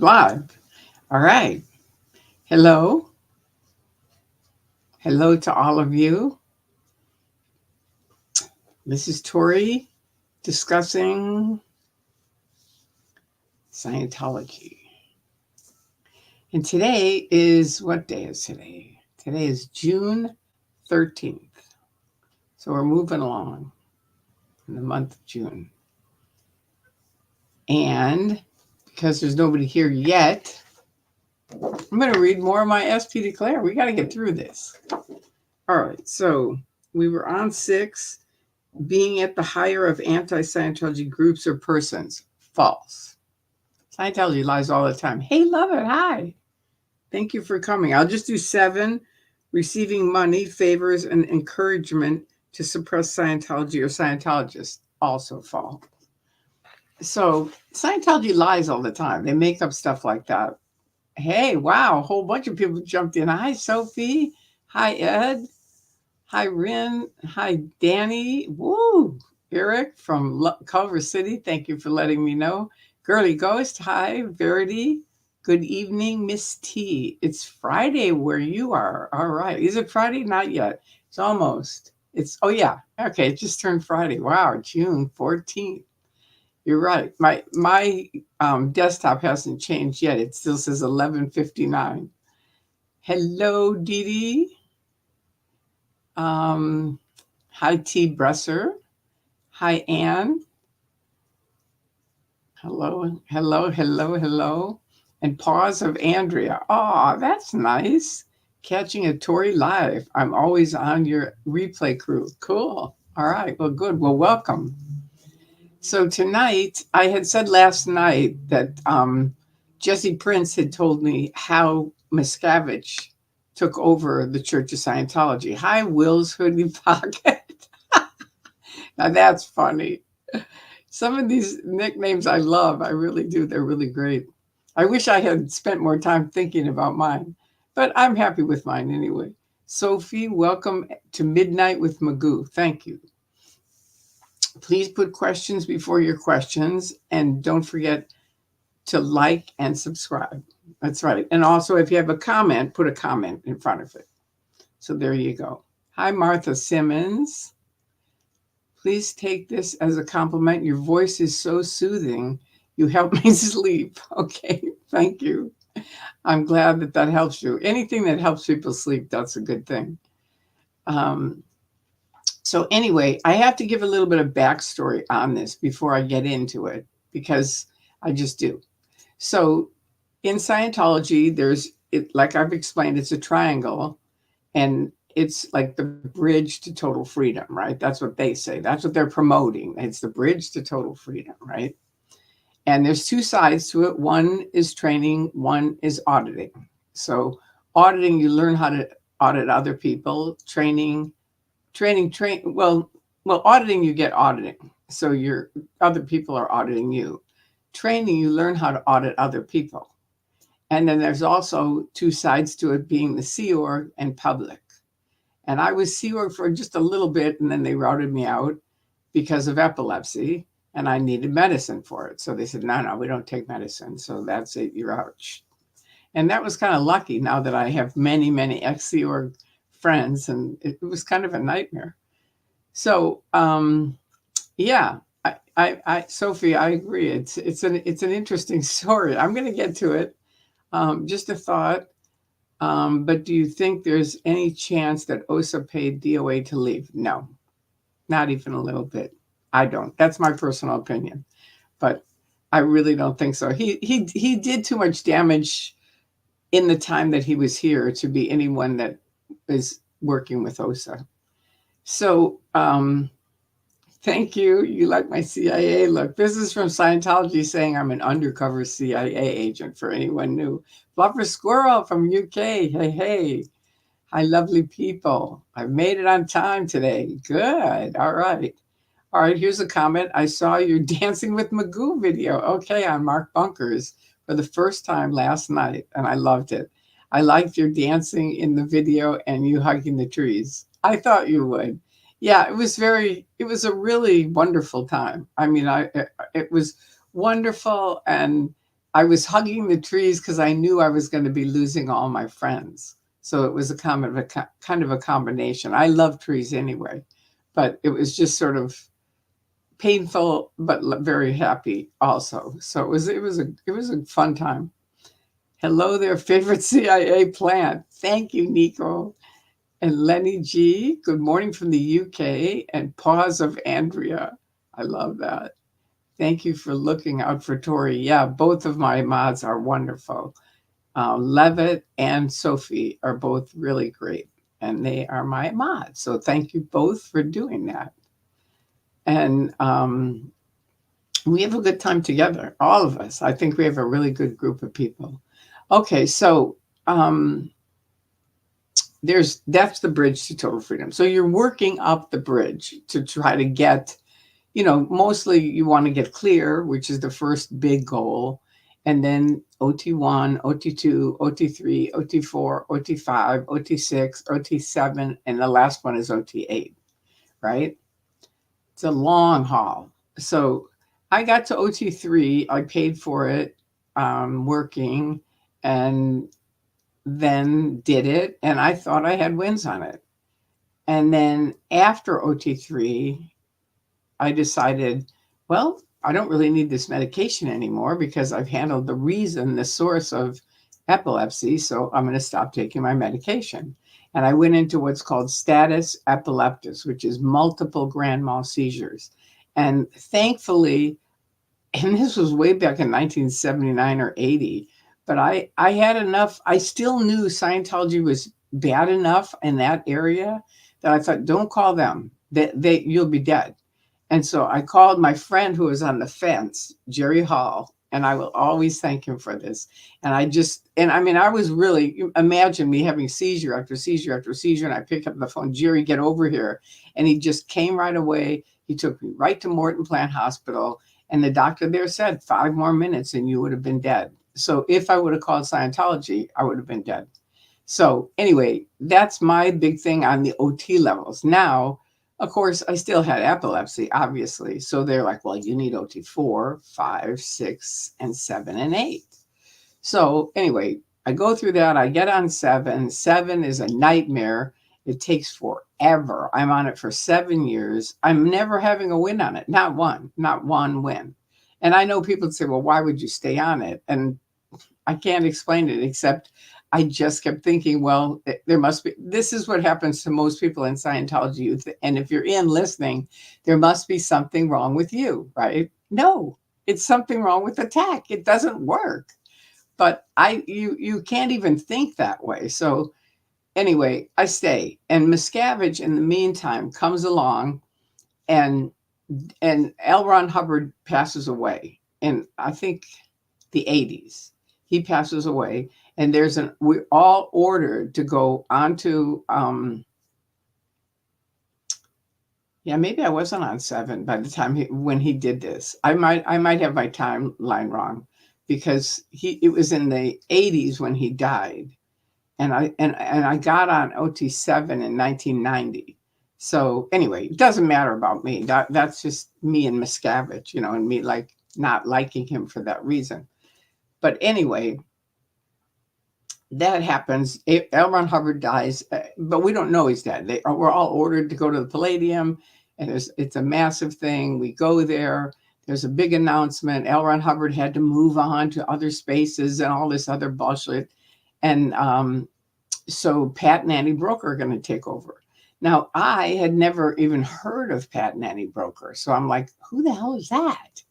Live. All right. Hello. Hello to all of you. This is Tori discussing Scientology. And today is, what day is today? Today is June 13th. So we're moving along in the month of June. And because there's nobody here yet, I'm going to read more of my SP Declare. We got to get through this. All right. So we were on 6. Being at the higher of anti-Scientology groups or persons. False. Scientology lies all the time. Hey, love it. Hi. Thank you for coming. I'll just do 7. Receiving money, favors, and encouragement to suppress Scientology or Scientologists. Also false. So Scientology lies all the time. They make up stuff like that. Hey, wow. A whole bunch of people jumped in. Hi, Sophie. Hi, Ed. Hi, Rin. Hi, Danny. Woo. Eric from Culver City. Thank you for letting me know. Girly Ghost. Hi, Verity. Good evening, Miss T. It's Friday where you are. All right. Is it Friday? Not yet. It's almost. Oh, yeah. Okay. It just turned Friday. Wow. June 14th. You're right. My desktop hasn't changed yet. It still says 11:59. Hello, Dee Dee. Hi, T. Bresser. Hi, Anne. Hello. And pause of Andrea. Oh, that's nice. Catching a Tory live. I'm always on your replay crew. Cool. All right. Well, good. Well, welcome. So tonight, I had said last night that Jesse Prince had told me how Miscavige took over the Church of Scientology. Hi, Will's hoodie pocket. Now that's funny. Some of these nicknames I love. I really do. They're really great. I wish I had spent more time thinking about mine, but I'm happy with mine anyway. Sophie, welcome to Midnight with Magoo. Thank you. Please put questions before your questions, and don't forget to like and subscribe. That's right. And also, if you have a comment, put a comment in front of it. So there you go. Hi, Martha Simmons. Please take this as a compliment. Your voice is so soothing. You help me sleep. Okay, thank you. I'm glad that helps you. Anything that helps people sleep, that's a good thing. So anyway, I have to give a little bit of backstory on this before I get into it, because I just do. So in Scientology, like I've explained, it's a triangle, and it's like the bridge to total freedom, right? That's what they say. That's what they're promoting. It's the bridge to total freedom, right? And there's 2 sides to it. One is training, one is auditing. So auditing, you learn how to audit other people. Well, auditing, you get auditing. So your other people are auditing you. Training, you learn how to audit other people. And then there's also 2 sides to it, being the Sea Org and public. And I was Sea Org for just a little bit, and then they routed me out because of epilepsy, and I needed medicine for it. So they said, no, we don't take medicine. So that's it, you're out. And that was kind of lucky, now that I have many, many ex-Sea Org friends, and it was kind of a nightmare. So, yeah, Sophie, I agree. It's an interesting story. I'm going to get to it. Just a thought. But do you think there's any chance that OSA paid DOA to leave? No, not even a little bit. I don't. That's my personal opinion, but I really don't think so. He did too much damage in the time that he was here to be anyone that is working with OSA. So, thank you. You like my CIA look. This is from Scientology saying I'm an undercover CIA agent, for anyone new. Fluffer Squirrel from UK. Hey. Hi, lovely people. I've made it on time today. Good. All right, here's a comment. I saw your Dancing with Magoo video. Okay, on Mark Bunkers for the first time last night, and I loved it. I liked your dancing in the video and you hugging the trees. I thought you would. Yeah, it was a really wonderful time. I mean, it was wonderful, and I was hugging the trees because I knew I was going to be losing all my friends. So it was a kind of a combination. I love trees anyway, but it was just sort of painful but very happy also. So it was a fun time. Hello there, favorite CIA plant. Thank you, Nico. And Lenny G, good morning from the UK, and pause of Andrea. I love that. Thank you for looking out for Tori. Yeah, both of my mods are wonderful. Levitt and Sophie are both really great, and they are my mods. So thank you both for doing that. And we have a good time together, all of us. I think we have a really good group of people. Okay, so that's the bridge to total freedom. So you're working up the bridge to try to get, mostly you want to get clear, which is the first big goal. And then OT1, OT2, OT3, OT4, OT5, OT6, OT7, and the last one is OT8, right? It's a long haul. So I got to OT3, I paid for it, working, and then did it, and I thought I had wins on it. And then after OT3, I decided, well, I don't really need this medication anymore because I've handled the source of epilepsy, so I'm going to stop taking my medication. And I went into what's called status epilepticus, which is multiple grand mal seizures. And thankfully, and this was way back in 1979 or 80, but I had enough. I still knew Scientology was bad enough in that area that I thought, don't call them. You'll be dead. And so I called my friend who was on the fence, Jerry Hall, and I will always thank him for this. And I was really, imagine me having seizure after seizure after seizure, and I picked up the phone, Jerry, get over here. And he just came right away. He took me right to Morton Plant Hospital. And the doctor there said 5 more minutes and you would have been dead. So if I would have called Scientology, I would have been dead. So anyway, that's my big thing on the OT levels. Now, of course, I still had epilepsy, obviously. So they're like, well, you need OT 4, 5, 6, and 7, and 8. So anyway, I go through that. I get on 7. 7 is a nightmare. It takes forever. I'm on it for 7 years. I'm never having a win on it. Not one win. And I know people say, well, why would you stay on it? And I can't explain it, except I just kept thinking, well, there must be, this is what happens to most people in Scientology youth. And if you're listening, there must be something wrong with you, right? No, it's something wrong with the tech. It doesn't work. But you can't even think that way. So anyway, I stay. And Miscavige, in the meantime, comes along, and L. Ron Hubbard passes away in, I think, the 80s. He passes away, and we're all ordered to go onto, maybe I wasn't on 7 by the time when he did this. I might have my timeline wrong, because it was in the 80s when he died. And I got on OT7 in 1990. So anyway, it doesn't matter about me. That's just me and Miscavige, and me like not liking him for that reason. But anyway, that happens. L. Ron Hubbard dies, but we don't know he's dead. We're all ordered to go to the Palladium, and it's a massive thing. We go there. There's a big announcement. L. Ron Hubbard had to move on to other spaces and all this other bullshit. And so Pat and Annie Broker are going to take over. Now, I had never even heard of Pat and Annie Broker. So I'm like, who the hell is that?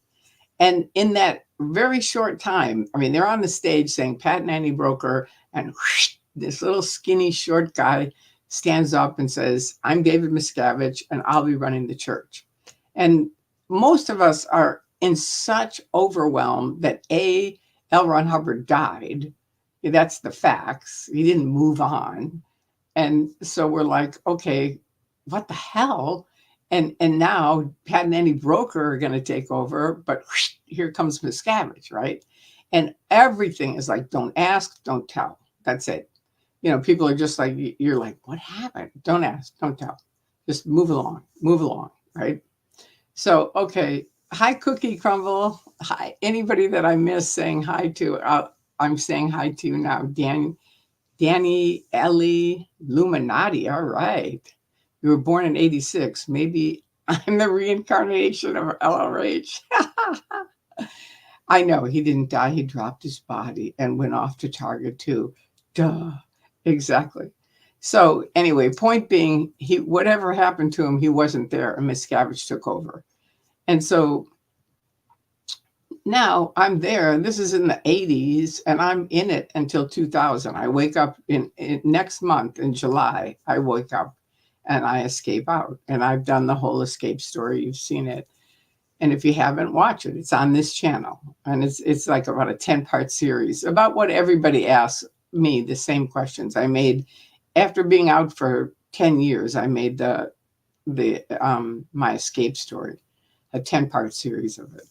And in that very short time, they're on the stage saying Pat and Annie Broker, and whoosh, this little skinny short guy stands up and says, I'm David Miscavige, and I'll be running the church. And most of us are in such overwhelm that L. Ron Hubbard died. That's the facts. He didn't move on. And so we're like, okay, what the hell? And now Pat and Annie Broker are going to take over, but whoosh, here comes Miscavige, right? And everything is like, don't ask, don't tell. That's it. People are just like, you're like, what happened? Don't ask, don't tell. Just move along, right? So, okay, Hi, Cookie Crumble. Hi, anybody that I miss saying hi to. I'm saying hi to you now. Danny, Ellie, Illuminati. All right. You were born in 86. Maybe I'm the reincarnation of LRH. I know he didn't die. He dropped his body and went off to Target too. Duh. Exactly. So anyway, point being, he whatever happened to him, he wasn't there, and Miscavige took over. And so now I'm there. This is in the 80s, and I'm in it until 2000. I wake up in next month in July. I wake up and I escape out, and I've done the whole escape story. You've seen it. And if you haven't, watch it. It's on this channel. And it's like about a 10-part series about what everybody asks me, the same questions. I made, after being out for 10 years, I made the my escape story, a 10-part series of it.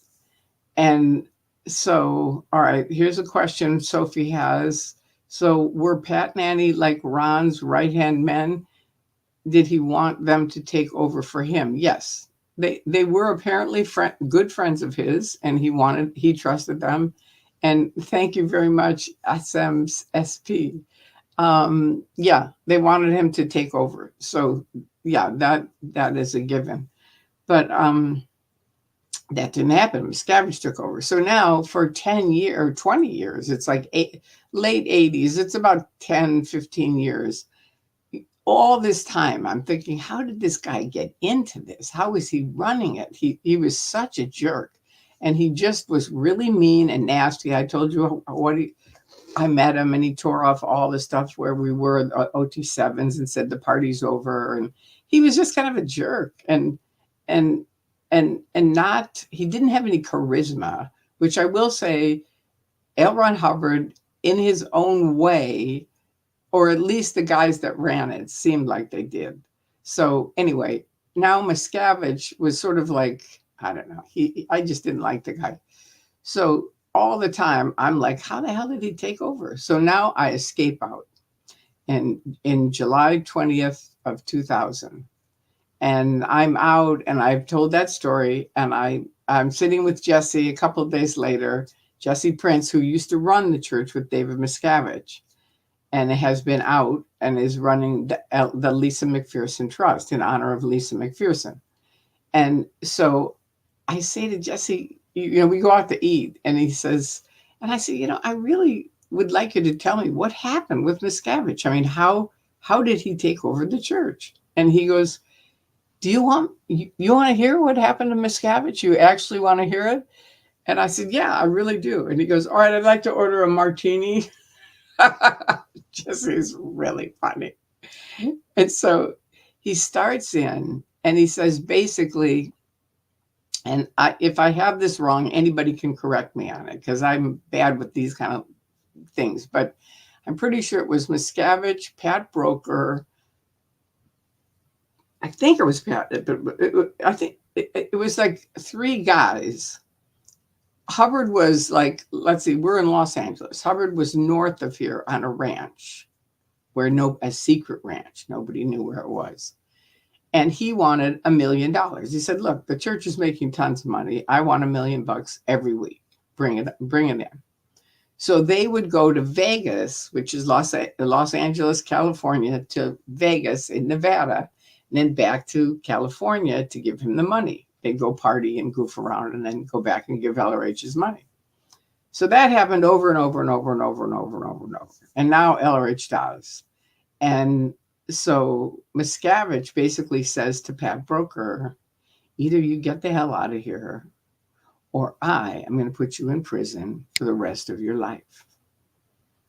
And so, all right, here's a question Sophie has. So were Pat and Annie like Ron's right-hand men? Did he want them to take over for him? Yes. They were apparently good friends of his, and he trusted them. And thank you very much, SM's SP. Yeah, they wanted him to take over. So yeah, that is a given. But that didn't happen. Miscavige took over. So now for 10 years or 20 years, it's like late 80s, it's about 10, 15 years. All this time, I'm thinking, how did this guy get into this? How was he running it? He was such a jerk. And he just was really mean and nasty. I told you I met him, and he tore off all the stuff where we were, OT7s, and said the party's over. And he was just kind of a jerk. And not, he didn't have any charisma, which I will say, L. Ron Hubbard, in his own way, or at least the guys that ran it, seemed like they did. So anyway, now Miscavige was sort of like, I don't know, I just didn't like the guy. So all the time I'm like, how the hell did he take over? So now I escape out in July 20th of 2000. And I'm out, and I've told that story, and I'm sitting with Jesse a couple of days later, Jesse Prince, who used to run the church with David Miscavige, and has been out and is running the Lisa McPherson Trust in honor of Lisa McPherson. And so I say to Jesse, we go out to eat, and he says, and I say, I really would like you to tell me what happened with Miscavige. I mean, how did he take over the church? And he goes, do you want to hear what happened to Miscavige? You actually want to hear it? And I said, yeah, I really do. And he goes, all right, I'd like to order a martini. Jesse's really funny. And so he starts in, and he says basically, and if I have this wrong, anybody can correct me on it, because I'm bad with these kind of things. But I'm pretty sure it was Miscavige, Pat Broker. I think it was Pat, but I think it was like three guys. Hubbard was like, let's see, we're in Los Angeles. Hubbard was north of here on a ranch, a secret ranch. Nobody knew where it was. And he wanted $1 million. He said, look, the church is making tons of money. I want $1 million every week. Bring it in. So they would go to Vegas, which is Los Angeles, California, to Vegas in Nevada, and then back to California to give him the money. They'd go party and goof around and then go back and give LRH his money. So that happened over and over and over and over and over and over and over. And now LRH does. And so Miscavige basically says to Pat Broker, either you get the hell out of here, or I am going to put you in prison for the rest of your life.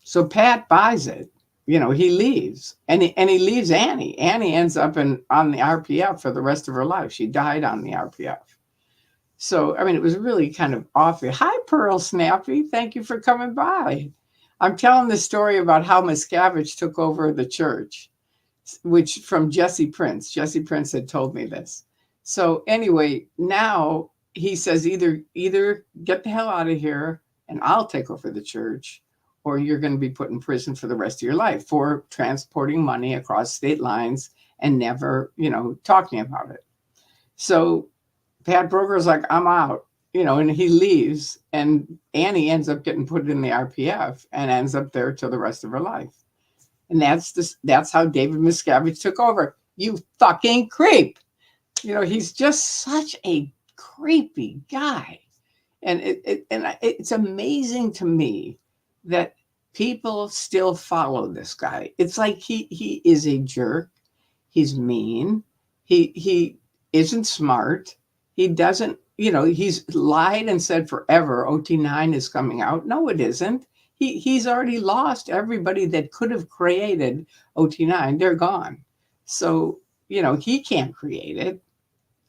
So Pat buys it. He leaves, and he leaves Annie. Annie ends up on the RPF for the rest of her life. She died on the RPF. So, I mean, it was really kind of awful. Hi, Pearl Snappy. Thank you for coming by. I'm telling the story about how Miscavige took over the church, which from Jesse Prince. Jesse Prince had told me this. So anyway, now he says either get the hell out of here and I'll take over the church, or you're going to be put in prison for the rest of your life for transporting money across state lines and never, talking about it. So Pat Broker's like, I'm out, and he leaves, and Annie ends up getting put in the RPF and ends up there till the rest of her life. And that's how David Miscavige took over. You fucking creep. He's just such a creepy guy. And it's amazing to me that people still follow this guy. It's like he is a jerk. He's mean. He isn't smart. He doesn't, he's lied and said forever OT9 is coming out. No, it isn't. He's already lost everybody that could have created OT9. They're gone. So, he can't create it.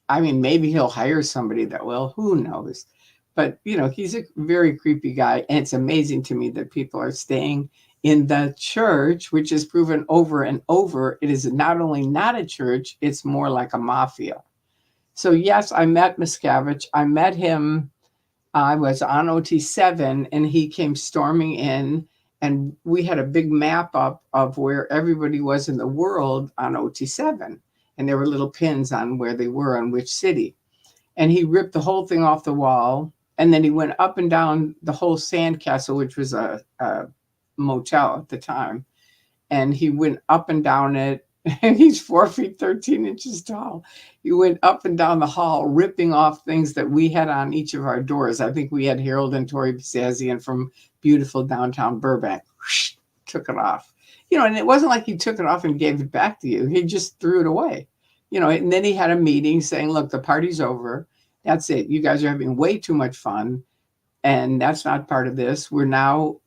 I mean, maybe he'll hire somebody that will. Who knows? But, he's a very creepy guy. And it's amazing to me that people are staying in the church, which is proven over and over. It is not only not a church, it's more like a mafia. So, yes, I met Miscavige. I met him. I was on OT7 and he came storming in. And we had a big map up of where everybody was in the world on OT7. And there were little pins on where they were on which city. And he ripped the whole thing off the wall. And then he went up and down the whole sandcastle, which was a motel at the time. And he went up and down it. And he's 4 feet, 13 inches tall. He went up and down the hall, ripping off things that we had on each of our doors. I think we had Harold and Tori Basazian from beautiful downtown Burbank. Whoosh, took it off. And it wasn't like he took it off and gave it back to you. He just threw it away. And then he had a meeting saying, look, the party's over. That's it. You guys are having way too much fun. And that's not part of this. We're now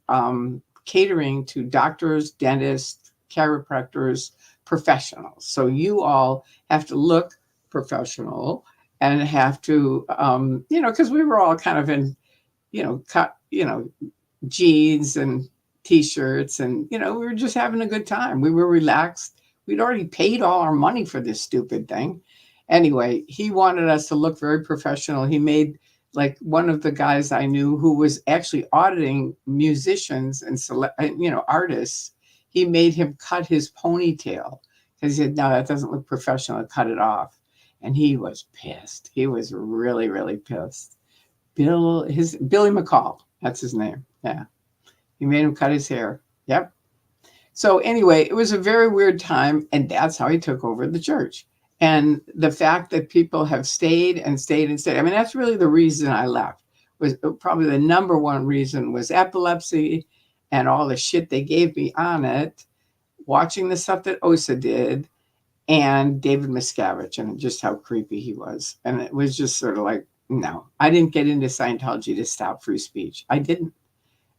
catering to doctors, dentists, chiropractors, professionals. So you all have to look professional and have to, because we were all kind of in, cut, jeans and T-shirts, and we were just having a good time. We were relaxed. We'd already paid all our money for this stupid thing. Anyway, he wanted us to look very professional. He made, like, one of the guys I knew who was actually auditing musicians and artists. He made him cut his ponytail because he said, no, that doesn't look professional. Cut it off. And he was pissed. He was really, really pissed. Billy McCall, that's his name. Yeah. He made him cut his hair. Yep. So anyway, it was a very weird time, and that's how he took over the church. And the fact that people have stayed and stayed and stayed, I mean, that's really the reason I left. Was probably the number one reason was epilepsy and all the shit they gave me on it, watching the stuff that Osa did, and David Miscavige and just how creepy he was. And it was just sort of like, no, I didn't get into Scientology to stop free speech. I didn't.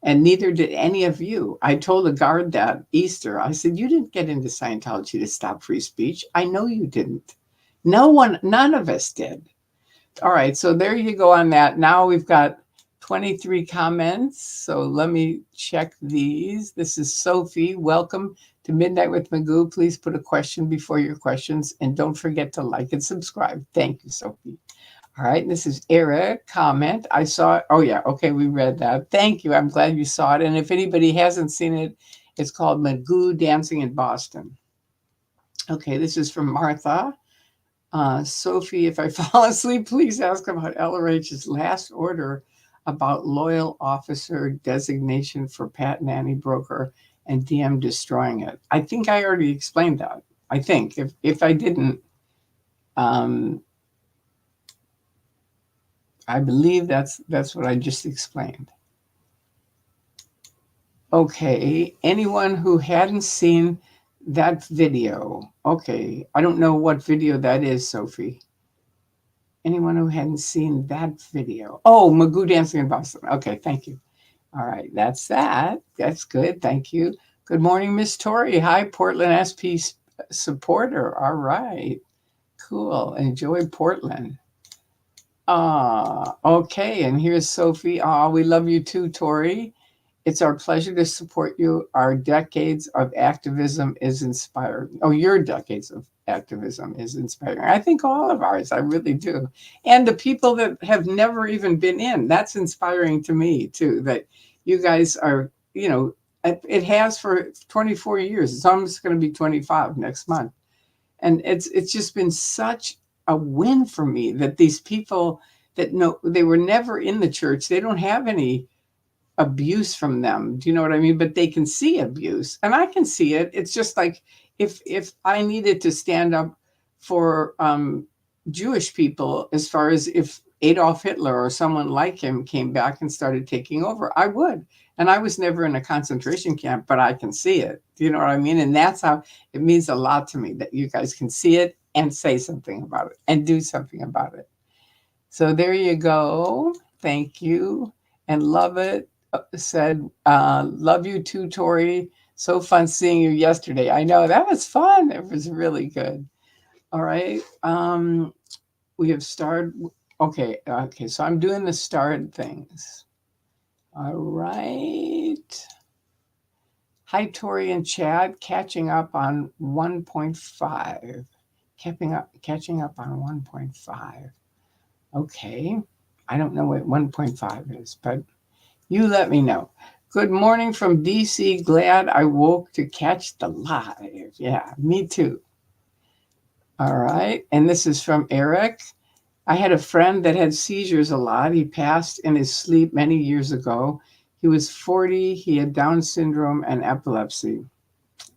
And neither did any of you. I told a guard that Easter. I said, you didn't get into Scientology to stop free speech. I know you didn't. None of us did. All right, so there you go on that. Now we've got 23 comments. So let me check these. This is Sophie. Welcome to Midnight with Magoo. Please put a question before your questions. And don't forget to like and subscribe. Thank you, Sophie. All right, this is Eric. Comment. I saw it. Oh, yeah. Okay, we read that. Thank you. I'm glad you saw it. And if anybody hasn't seen it, it's called Magoo Dancing in Boston. Okay, this is from Martha. Sophie, if I fall asleep, please ask about LRH's last order about loyal officer designation for Pat and Annie Broker and DM destroying it. I think I already explained that. I think. If I didn't, I believe that's what I just explained. Okay, anyone who hadn't seen that video. Okay, I don't know what video that is, Sophie. Anyone who hadn't seen that video. Oh, Magoo Dancing in Boston. Okay, thank you. All right, that's that. That's good, thank you. Good morning, Miss Tori. Hi, Portland SP supporter. All right, cool. Enjoy Portland. Okay, and here's Sophie. We love you too, Tori. It's our pleasure to support you. Our decades of activism is inspiring. Oh, your decades of activism is inspiring. I think all of ours, I really do. And the people that have never even been in, that's inspiring to me too, that you guys are, it has for 24 years. It's almost going to be 25 next month. And it's just been such a win for me that these people that know they were never in the church, they don't have any abuse from them. Do you know what I mean? But they can see abuse, and I can see it. It's just like if I needed to stand up for Jewish people, as far as if Adolf Hitler or someone like him came back and started taking over, I would. And I was never in a concentration camp, but I can see it. Do you know what I mean? And that's how it means a lot to me that you guys can see it and say something about it and do something about it. So there you go. Thank you. And love it. Said, love you too, Tori. So fun seeing you yesterday. I know that was fun. It was really good. All right. We have started. Okay. So I'm doing the starred things. All right. Hi, Tori and Chad. Catching up on 1.5. Catching up on 1.5. Okay. I don't know what 1.5 is, but you let me know. Good morning from DC. Glad I woke to catch the live. Yeah, me too. All right. And this is from Eric. I had a friend that had seizures a lot. He passed in his sleep many years ago. He was 40. He had Down syndrome and epilepsy.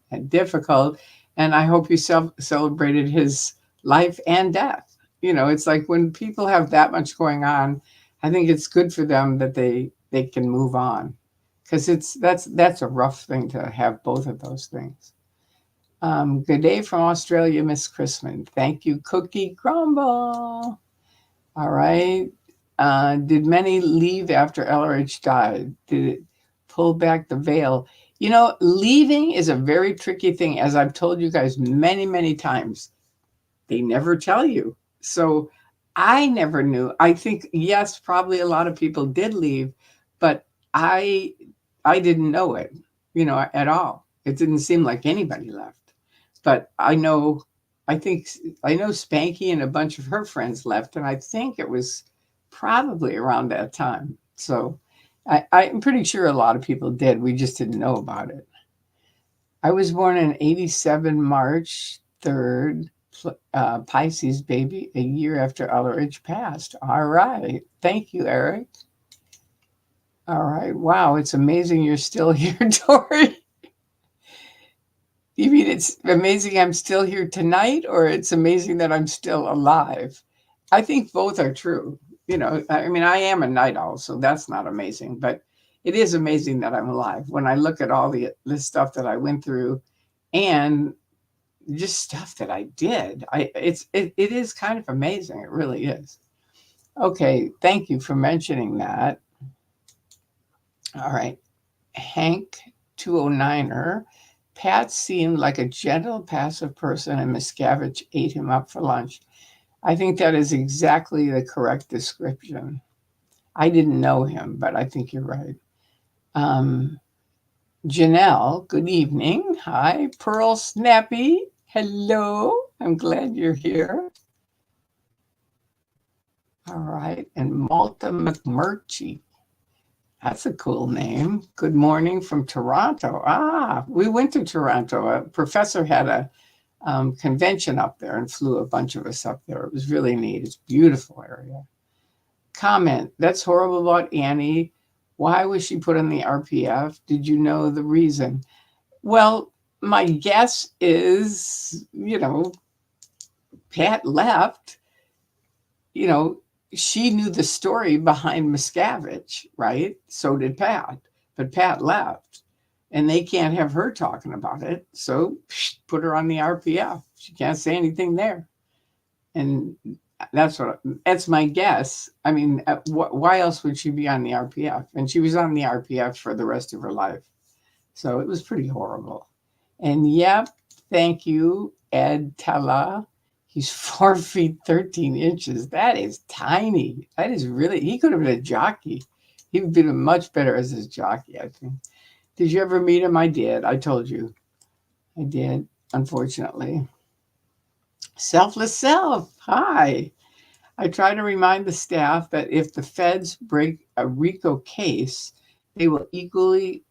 And difficult. And I hope you celebrated his life and death. You know, it's like when people have that much going on, I think it's good for them that they can move on, because that's a rough thing to have both of those things. Good day from Australia, Miss Chrisman. Thank you, Cookie Crumble. All right. Did many leave after LRH died? Did it pull back the veil? You know, leaving is a very tricky thing, as I've told you guys many, many times. They never tell you. So I never knew. I think, yes, probably a lot of people did leave, but I didn't know it, you know, at all. It didn't seem like anybody left. But I know Spanky and a bunch of her friends left, and I think it was probably around that time. So I'm pretty sure a lot of people did. We just didn't know about it. I was born in 87, March 3rd, Pisces baby, a year after Ulrich passed. All right. Thank you, Eric. All right. Wow. It's amazing you're still here, Tori. You mean it's amazing I'm still here tonight, or it's amazing that I'm still alive? I think both are true. You know, I mean, I am a night owl, so that's not amazing, but it is amazing that I'm alive when I look at all the stuff that I went through and just stuff that I did. It is kind of amazing. It really is. Okay, thank you for mentioning that. All right, Hank 209er. Pat seemed like a gentle, passive person, and Miscavige ate him up for lunch. I think that is exactly the correct description. I didn't know him, but I think you're right. Janelle, good evening. Hi. Pearl Snappy, hello. I'm glad you're here. All right. And Malta McMurchie. That's a cool name. Good morning from Toronto. We went to Toronto. A professor had a convention up there and flew a bunch of us up there. It was really neat. It's a beautiful area. Comment, that's horrible about Annie. Why was she put on the RPF? Did you know the reason? Well, my guess is, you know, Pat left. You know, she knew the story behind Miscavige, right? So did Pat. But Pat left, and they can't have her talking about it. So put her on the RPF. She can't say anything there. And that's my guess. I mean, why else would she be on the RPF? And she was on the RPF for the rest of her life. So it was pretty horrible. And yep, thank you, Ed Tella. He's 4 feet 13 inches. That is tiny. That is really, he could have been a jockey. He would have been much better as a jockey, I think. Did you ever meet him? I did. I told you. I did, unfortunately. Selfless Self. Hi. I try to remind the staff that if the feds break a RICO case, they will equally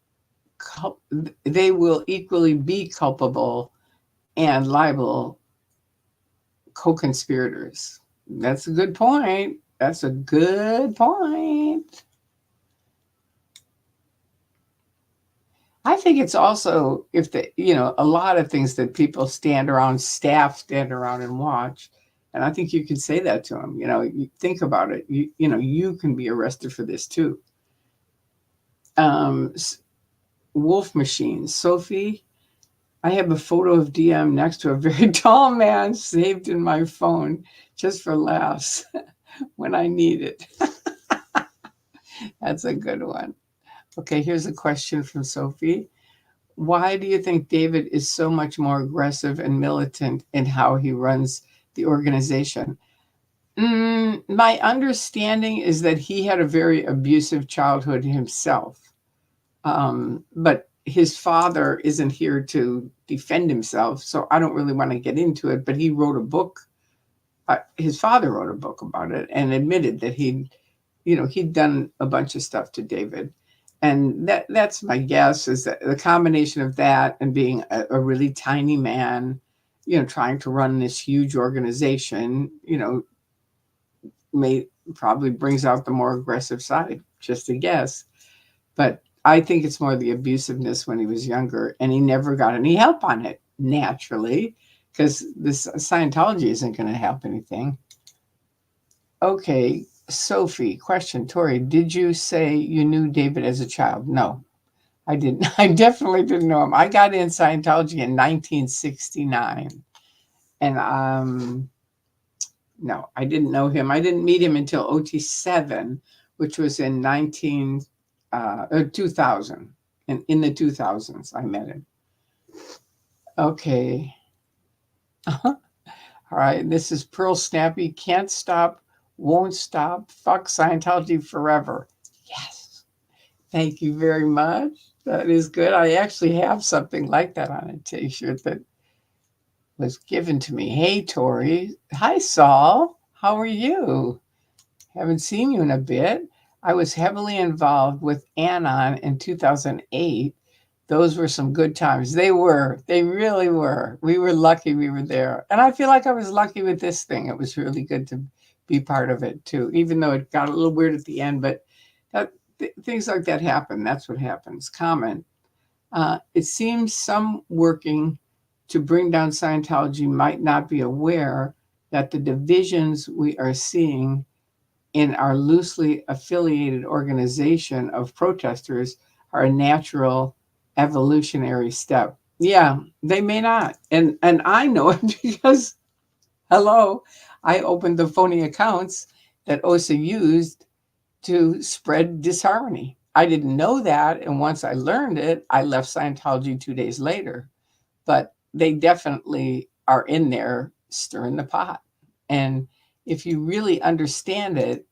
be culpable and liable co-conspirators. That's a good point. That's a good point. I think it's also if a lot of things that people staff stand around and watch. And I think you can say that to them. You think about it. You can be arrested for this too. Um, Wolf machines. Sophie, I have a photo of DM next to a very tall man saved in my phone just for laughs when I need it. That's a good one. Okay, here's a question from Sophie. Why do you think David is so much more aggressive and militant in how he runs the organization? My understanding is that he had a very abusive childhood himself. But his father isn't here to defend himself, so I don't really want to get into it. But he wrote a book. His father wrote a book about it and admitted that he'd done a bunch of stuff to David. And that's my guess, is that the combination of that and being a really tiny man, trying to run this huge organization, probably brings out the more aggressive side, just a guess. But I think it's more the abusiveness when he was younger, and he never got any help on it, naturally, because this Scientology isn't going to help anything. Okay, Sophie, question. Tori, did you say you knew David as a child? No, I didn't. I definitely didn't know him. I got in Scientology in 1969. And no, I didn't know him. I didn't meet him until OT7, which was in 2000. And in the 2000s, I met him. Okay. All right. This is Pearl Snappy. Can't stop, won't stop. Fuck Scientology forever. Yes. Thank you very much. That is good. I actually have something like that on a t-shirt that was given to me. Hey, Tori. Hi, Saul. How are you? Haven't seen you in a bit. I was heavily involved with Anon in 2008. Those were some good times. They were. They really were. We were lucky we were there. And I feel like I was lucky with this thing. It was really good to be part of it, too, even though it got a little weird at the end. But things like that happen. That's what happens. Comment. It seems some working to bring down Scientology might not be aware that the divisions we are seeing in our loosely affiliated organization of protesters are a natural evolutionary step. Yeah, they may not. And I know it because, hello, I opened the phony accounts that OSA used to spread disharmony. I didn't know that. And once I learned it, I left Scientology 2 days later. But they definitely are in there stirring the pot. And if you really understand it,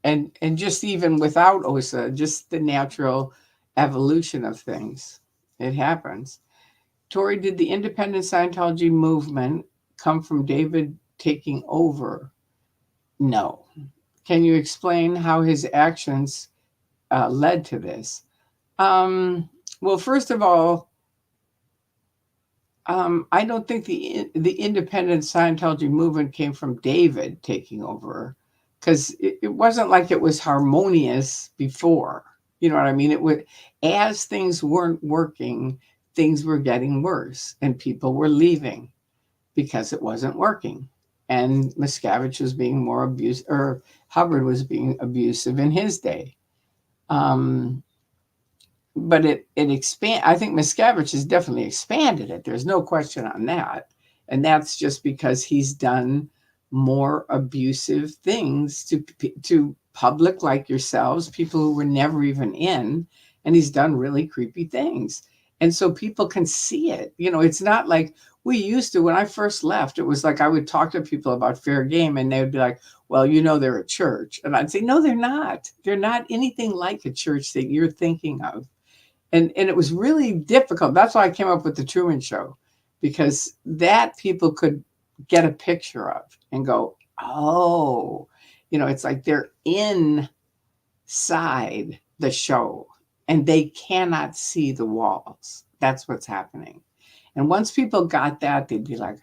and just even without OSA, just the natural evolution of things, it happens. Tori, did the independent Scientology movement come from David taking over? No. Can you explain how his actions led to this? Well, first of all, I don't think the independent Scientology movement came from David taking over, because it wasn't like it was harmonious before. You know what I mean? It would, as things weren't working, things were getting worse, and people were leaving because it wasn't working. And Miscavige was being more abusive, or Hubbard was being abusive in his day. But it I think Miscavige has definitely expanded it. There's no question on that. And that's just because he's done more abusive things to public like yourselves, people who were never even in, and he's done really creepy things. And so people can see it. It's not like we used to. When I first left, it was like I would talk to people about fair game and they would be like, well, they're a church. And I'd say, no, they're not. They're not anything like a church that you're thinking of. And it was really difficult. That's why I came up with the Truman Show, because that people could get a picture of and go, oh, it's like they're inside the show and they cannot see the walls. That's what's happening. And once people got that, they'd be like,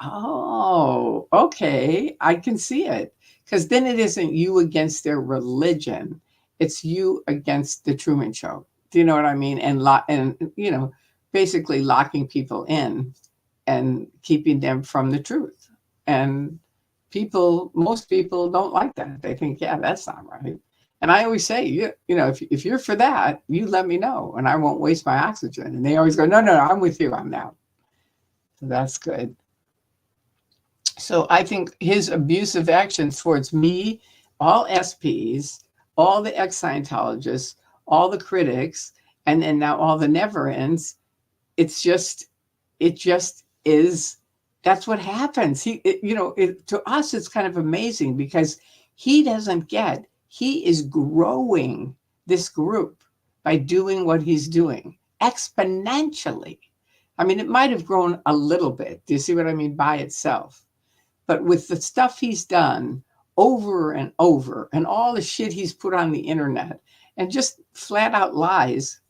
Oh, okay. I can see it. Because then it isn't you against their religion. It's you against the Truman Show. Do you know what I mean? And basically locking people in and keeping them from the truth. And most people don't like that. They think, yeah, that's not right. And I always say, if you're for that, you let me know and I won't waste my oxygen. And they always go, no, no, I'm with you on that. So that's good. So I think his abusive actions towards me, all SPs, all the ex-Scientologists, all the critics, and then now all the never-ends, it just is, that's what happens. To us, it's kind of amazing because he is growing this group by doing what he's doing exponentially. I mean, it might have grown a little bit. Do you see what I mean? By itself. But with the stuff he's done over and over and all the shit he's put on the internet and just flat out lies,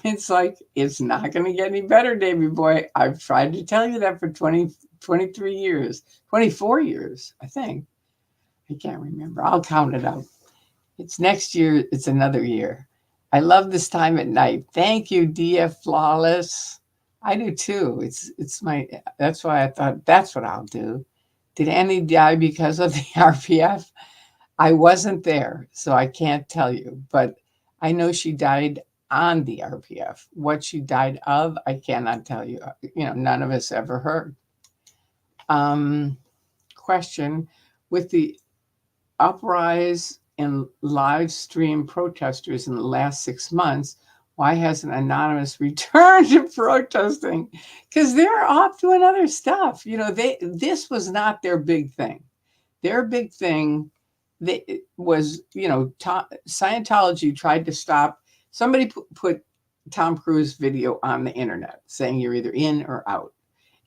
it's like, it's not going to get any better, Davey boy. I've tried to tell you that for 23 years, 24 years, I think. I can't remember. I'll count it out. It's next year. It's another year. I love this time at night. Thank you, DF Flawless. I do too. That's why I thought that's what I'll do. Did Annie die because of the RPF? I wasn't there, so I can't tell you, but I know she died on the RPF. What she died of, I cannot tell you. None of us ever heard. Question, with the uprise in live stream protesters in the last 6 months, why hasn't Anonymous returned to protesting? Because they're off doing other stuff. This was not their big thing. Their big thing was, Scientology tried to stop. Somebody put Tom Cruise video on the internet saying you're either in or out.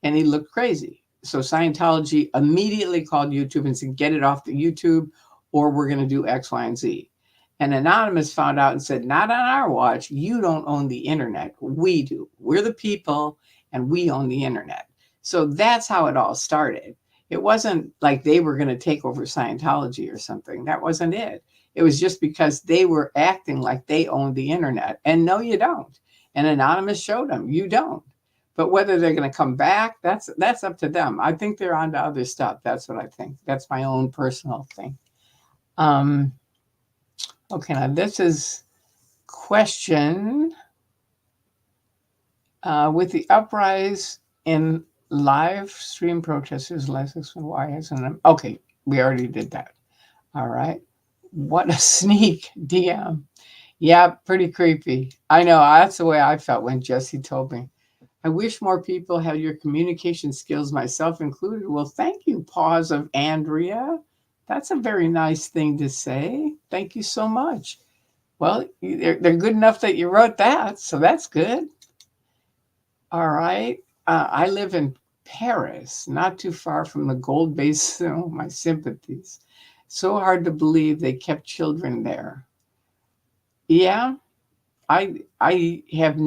And he looked crazy. So Scientology immediately called YouTube and said, get it off the YouTube or we're going to do X, Y, and Z. And Anonymous found out and said, not on our watch. You don't own the internet. We do. We're the people and we own the internet. So that's how it all started. It wasn't like they were going to take over Scientology or something. That wasn't it. It was just because they were acting like they owned the internet. And no, you don't. And Anonymous showed them, you don't. But whether they're going to come back, that's up to them. I think they're on to other stuff. That's what I think. That's my own personal thing. Okay, now this is question. With the uprise in live stream protesters, why hasn't? Okay, we already did that. All right. What a sneak DM. Yeah, pretty creepy. I know. That's the way I felt when Jesse told me. I wish more people had your communication skills, myself included. Well, thank you, Pause of Andrea. That's a very nice thing to say. Thank you so much. Well, they're good enough that you wrote that, so that's good. All right. I live in Paris, not too far from the gold basin. My sympathies. So hard to believe they kept children there. Yeah, I have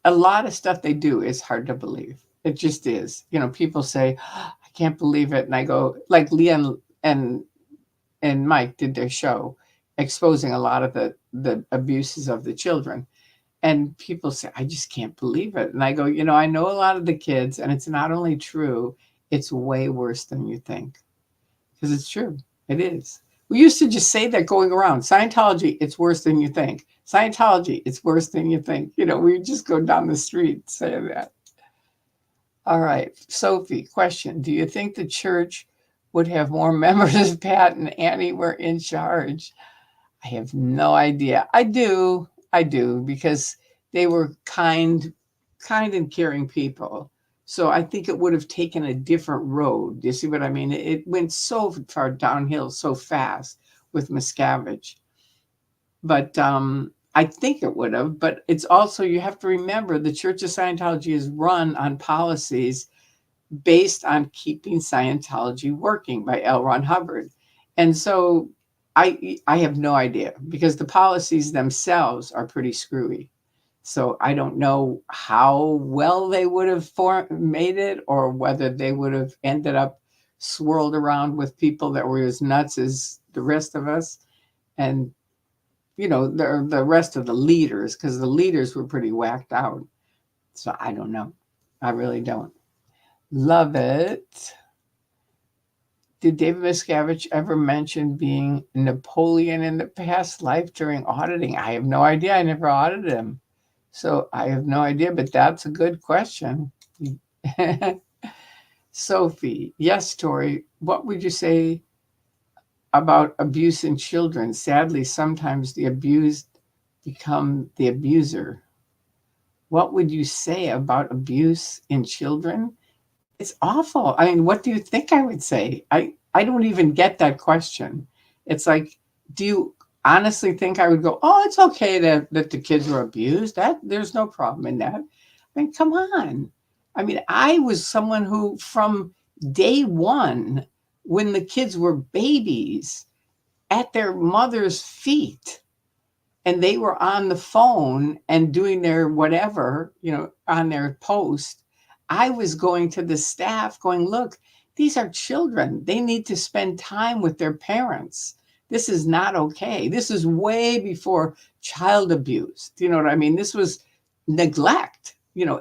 a lot of stuff they do is hard to believe. It just is. People say, oh, I can't believe it. And I go, like Leon and Mike did their show exposing a lot of the abuses of the children. And people say, I just can't believe it. And I go, I know a lot of the kids, and it's not only true, it's way worse than you think. Because it's true. It is. We used to just say that going around. Scientology, it's worse than you think. Scientology, it's worse than you think. We just go down the street saying that. All right. Sophie, question. Do you think the church would have more members if Pat and Annie were in charge? I have no idea. I do, because they were kind and caring people. So I think it would have taken a different road. You see what I mean? It went so far downhill so fast with Miscavige. But I think it would have. But it's also, you have to remember, the Church of Scientology is run on policies based on keeping Scientology working by L. Ron Hubbard. And so I have no idea, because the policies themselves are pretty screwy. So I don't know how well they would have made it, or whether they would have ended up swirled around with people that were as nuts as the rest of us. And, the rest of the leaders, because the leaders were pretty whacked out. So I don't know. I really don't. Love it. Did David Miscavige ever mention being Napoleon in the past life during auditing? I have no idea. I never audited him. So I have no idea, but that's a good question. Sophie, yes, Tori, what would you say about abuse in children? Sadly, sometimes the abused become the abuser. What would you say about abuse in children? It's awful. I mean, what do you think I would say? I don't even get that question. It's like, do you honestly think I would go, oh, it's okay that the kids were abused? That there's no problem in that. I mean, come on. I mean, I was someone who from day one, when the kids were babies at their mother's feet, and they were on the phone and doing their whatever, on their post, I was going to the staff going, look, these are children. They need to spend time with their parents. This is not okay. This is way before child abuse. Do you know what I mean? This was neglect,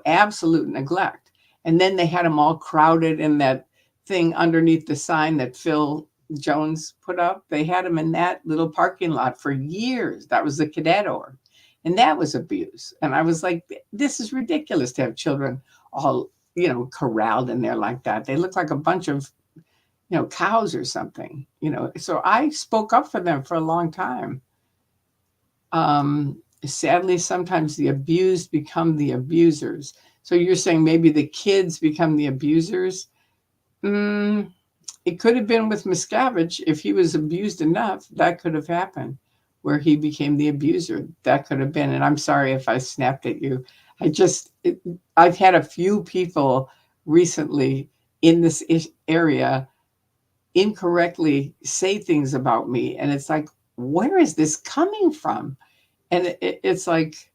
absolute neglect. And then they had them all crowded in that thing underneath the sign that Phil Jones put up. They had them in that little parking lot for years. That was the cadet org. And that was abuse. And I was like, this is ridiculous to have children all, corralled in there like that. They look like a bunch of, cows or something, So I spoke up for them for a long time. Sadly, sometimes the abused become the abusers. So you're saying maybe the kids become the abusers? It could have been with Miscavige. If he was abused enough, that could have happened, where he became the abuser. That could have been. And I'm sorry if I snapped at you. I've had a few people recently in this area incorrectly say things about me. And it's like, where is this coming from? And it's like,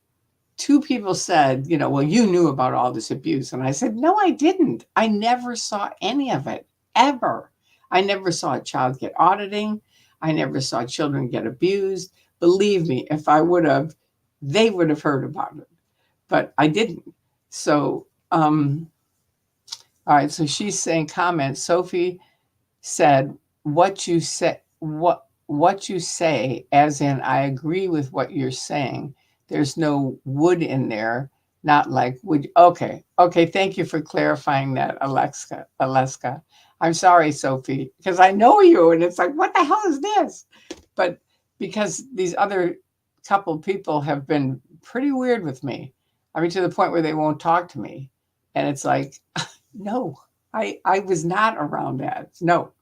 two people said, well, you knew about all this abuse. And I said, no, I didn't. I never saw any of it, ever. I never saw a child get auditing. I never saw children get abused. Believe me, if I would have, they would have heard about it. But I didn't. So, all right. So she's saying comments. Sophie said, what you say, what you say, as in, I agree with what you're saying. There's no wood in there, not like wood. Okay. Thank you for clarifying that, Aleska. I'm sorry, Sophie, because I know you, and it's like, what the hell is this? But because these other couple people have been pretty weird with me, I mean, to the point where they won't talk to me. And it's like, no, I was not around that. No.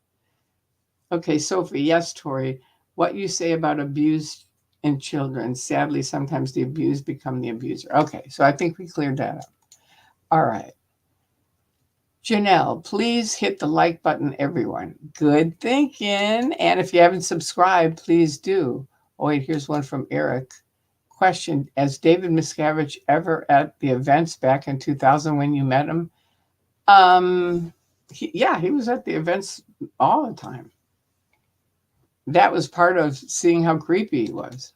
Okay, Sophie, yes, Tori, what you say about abuse in children, sadly, sometimes the abused become the abuser. Okay, so I think we cleared that up. All right. Janelle, please hit the like button, everyone. Good thinking. And if you haven't subscribed, please do. Oh, wait, here's one from Eric. Question, as David Miscavige ever at the events back in 2000 when you met him? He was at the events all the time. That was part of seeing how creepy he was.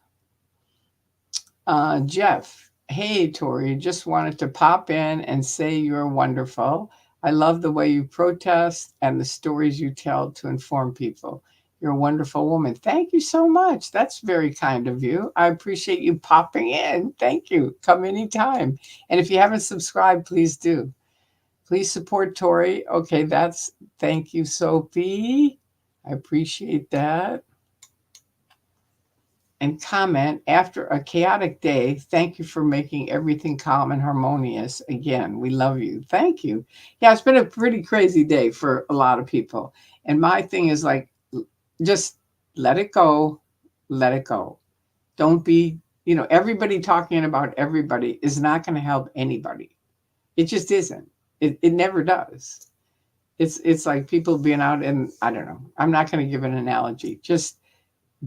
Jeff, hey, Tori, just wanted to pop in and say you're wonderful. I love the way you protest and the stories you tell to inform people. You're a wonderful woman. Thank you so much. That's very kind of you. I appreciate you popping in. Thank you. Come anytime. And if you haven't subscribed, please do. Please support Tori. Okay, thank you, Sophie. I appreciate that. And comment, after a chaotic day, thank you for making everything calm and harmonious. Again, we love you. Thank you. Yeah, it's been a pretty crazy day for a lot of people. And my thing is like, just let it go. Let it go. Don't be, everybody talking about everybody is not going to help anybody. It just isn't. It never does. It's like people being out and I don't know. I'm not going to give an analogy. Just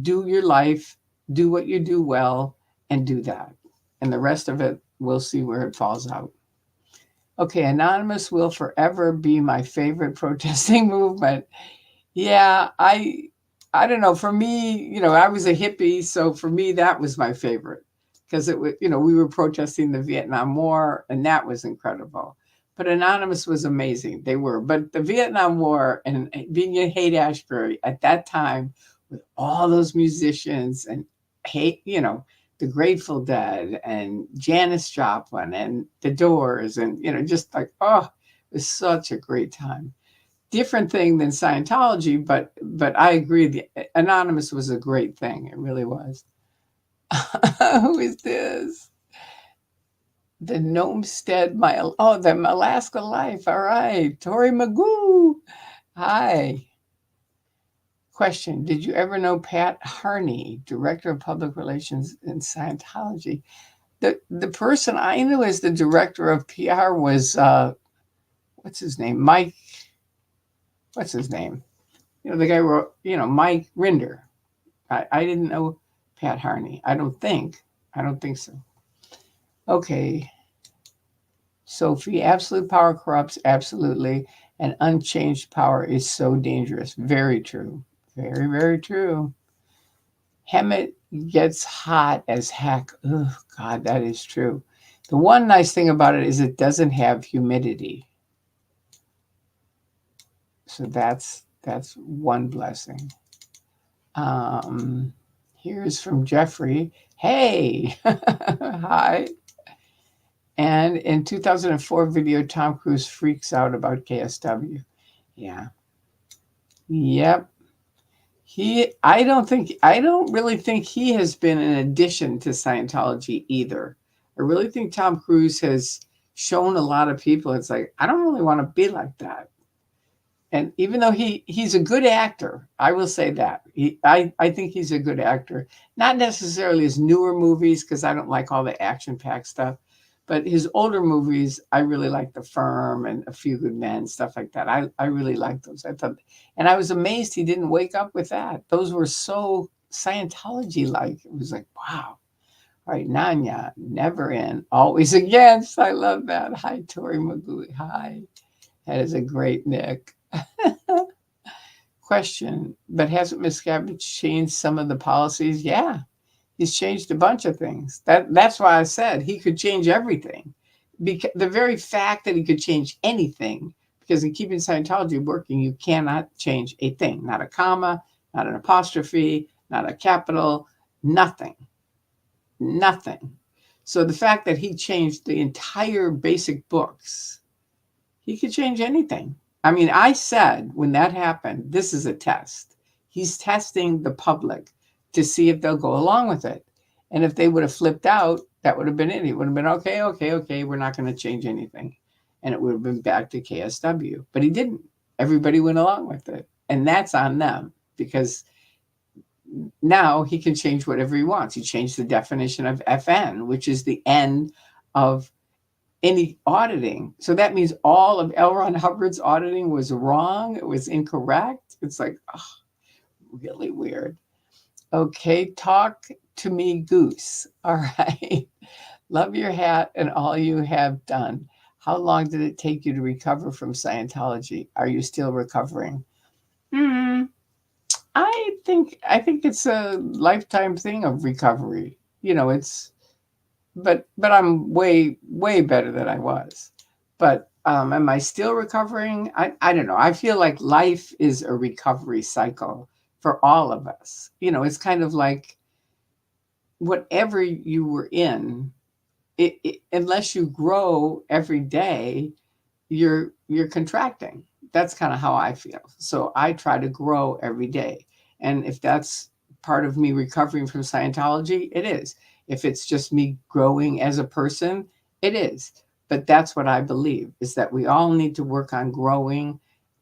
do your life, do what you do well, and do that. And the rest of it we'll see where it falls out. Okay, Anonymous will forever be my favorite protesting movement. Yeah, I don't know. For me, I was a hippie, so for me that was my favorite because it was, we were protesting the Vietnam War, and that was incredible. But Anonymous was amazing. They were. But the Vietnam War and being in Haight-Ashbury at that time with all those musicians and the Grateful Dead and Janis Joplin and the Doors and just like, oh, it was such a great time. Different thing than Scientology, but I agree. The Anonymous was a great thing. It really was. Who is this? The Gnomestead, the Alaska Life. All right. Tori Magoo. Hi. Question. Did you ever know Pat Harney, Director of Public Relations in Scientology? The person I knew as the Director of PR was, what's his name? Mike. What's his name? The guy wrote, Mike Rinder. I didn't know Pat Harney. I don't think so. Okay. Sophie, absolute power corrupts, absolutely. And unchanged power is so dangerous. Very true. Very, very true. Hemet gets hot as heck. Oh, God, that is true. The one nice thing about it is it doesn't have humidity. So that's one blessing. Here's from Jeffrey. Hey, hi. And in 2004 video, Tom Cruise freaks out about KSW. Yeah. Yep. I don't really think he has been an addition to Scientology either. I really think Tom Cruise has shown a lot of people, it's like, I don't really want to be like that. And even though he's a good actor, I will say that. I think he's a good actor. Not necessarily his newer movies, because I don't like all the action-packed stuff. But his older movies, I really like The Firm and A Few Good Men, stuff like that. I really like those. And I was amazed he didn't wake up with that. Those were so Scientology-like. It was like, wow. All right, Nanya, never in, always against. I love that. Hi, Tori Magui. Hi. That is a great nick. Question, but hasn't Miscavige changed some of the policies? Yeah, he's changed a bunch of things. That's why I said he could change everything. Because the very fact that he could change anything, because in keeping Scientology working, you cannot change a thing. Not a comma, not an apostrophe, not a capital, nothing. Nothing. So the fact that he changed the entire basic books, he could change anything. I mean, I said when that happened, this is a test. He's testing the public to see if they'll go along with it. And if they would have flipped out, that would have been it. It would have been, okay, we're not going to change anything. And it would have been back to KSW. But he didn't. Everybody went along with it. And that's on them, because now he can change whatever he wants. He changed the definition of FN, which is the end of any auditing. So that means all of L. Ron Hubbard's auditing was wrong. It was incorrect. It's like, oh, really weird. Okay, talk to me, Goose. All right. Love your hat and all you have done. How long did it take you to recover from Scientology? Are you still recovering? I think it's a lifetime thing of recovery. But I'm way, way better than I was. But am I still recovering? I don't know. I feel like life is a recovery cycle for all of us. It's kind of like whatever you were in, unless you grow every day, you're contracting. That's kind of how I feel. So I try to grow every day. And if that's part of me recovering from Scientology, it is. If it's just me growing as a person, it is. But that's what I believe, is that we all need to work on growing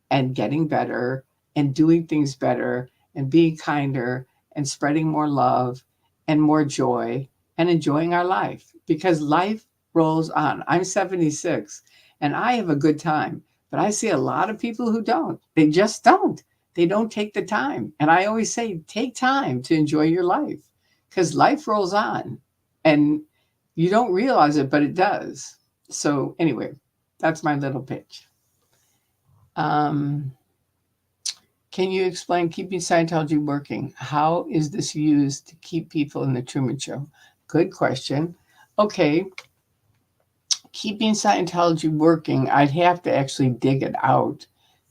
and getting better and doing things better and being kinder and spreading more love and more joy and enjoying our life, because life rolls on. I'm 76 and I have a good time, but I see a lot of people who don't. They just don't. They don't take the time. And I always say, take time to enjoy your life, because life rolls on. And You don't realize it, but it does. So anyway, that's my little pitch. Can you explain keeping Scientology working? How is this used to keep people in the Truman Show? Good question. Okay, keeping Scientology working, I'd have to actually dig it out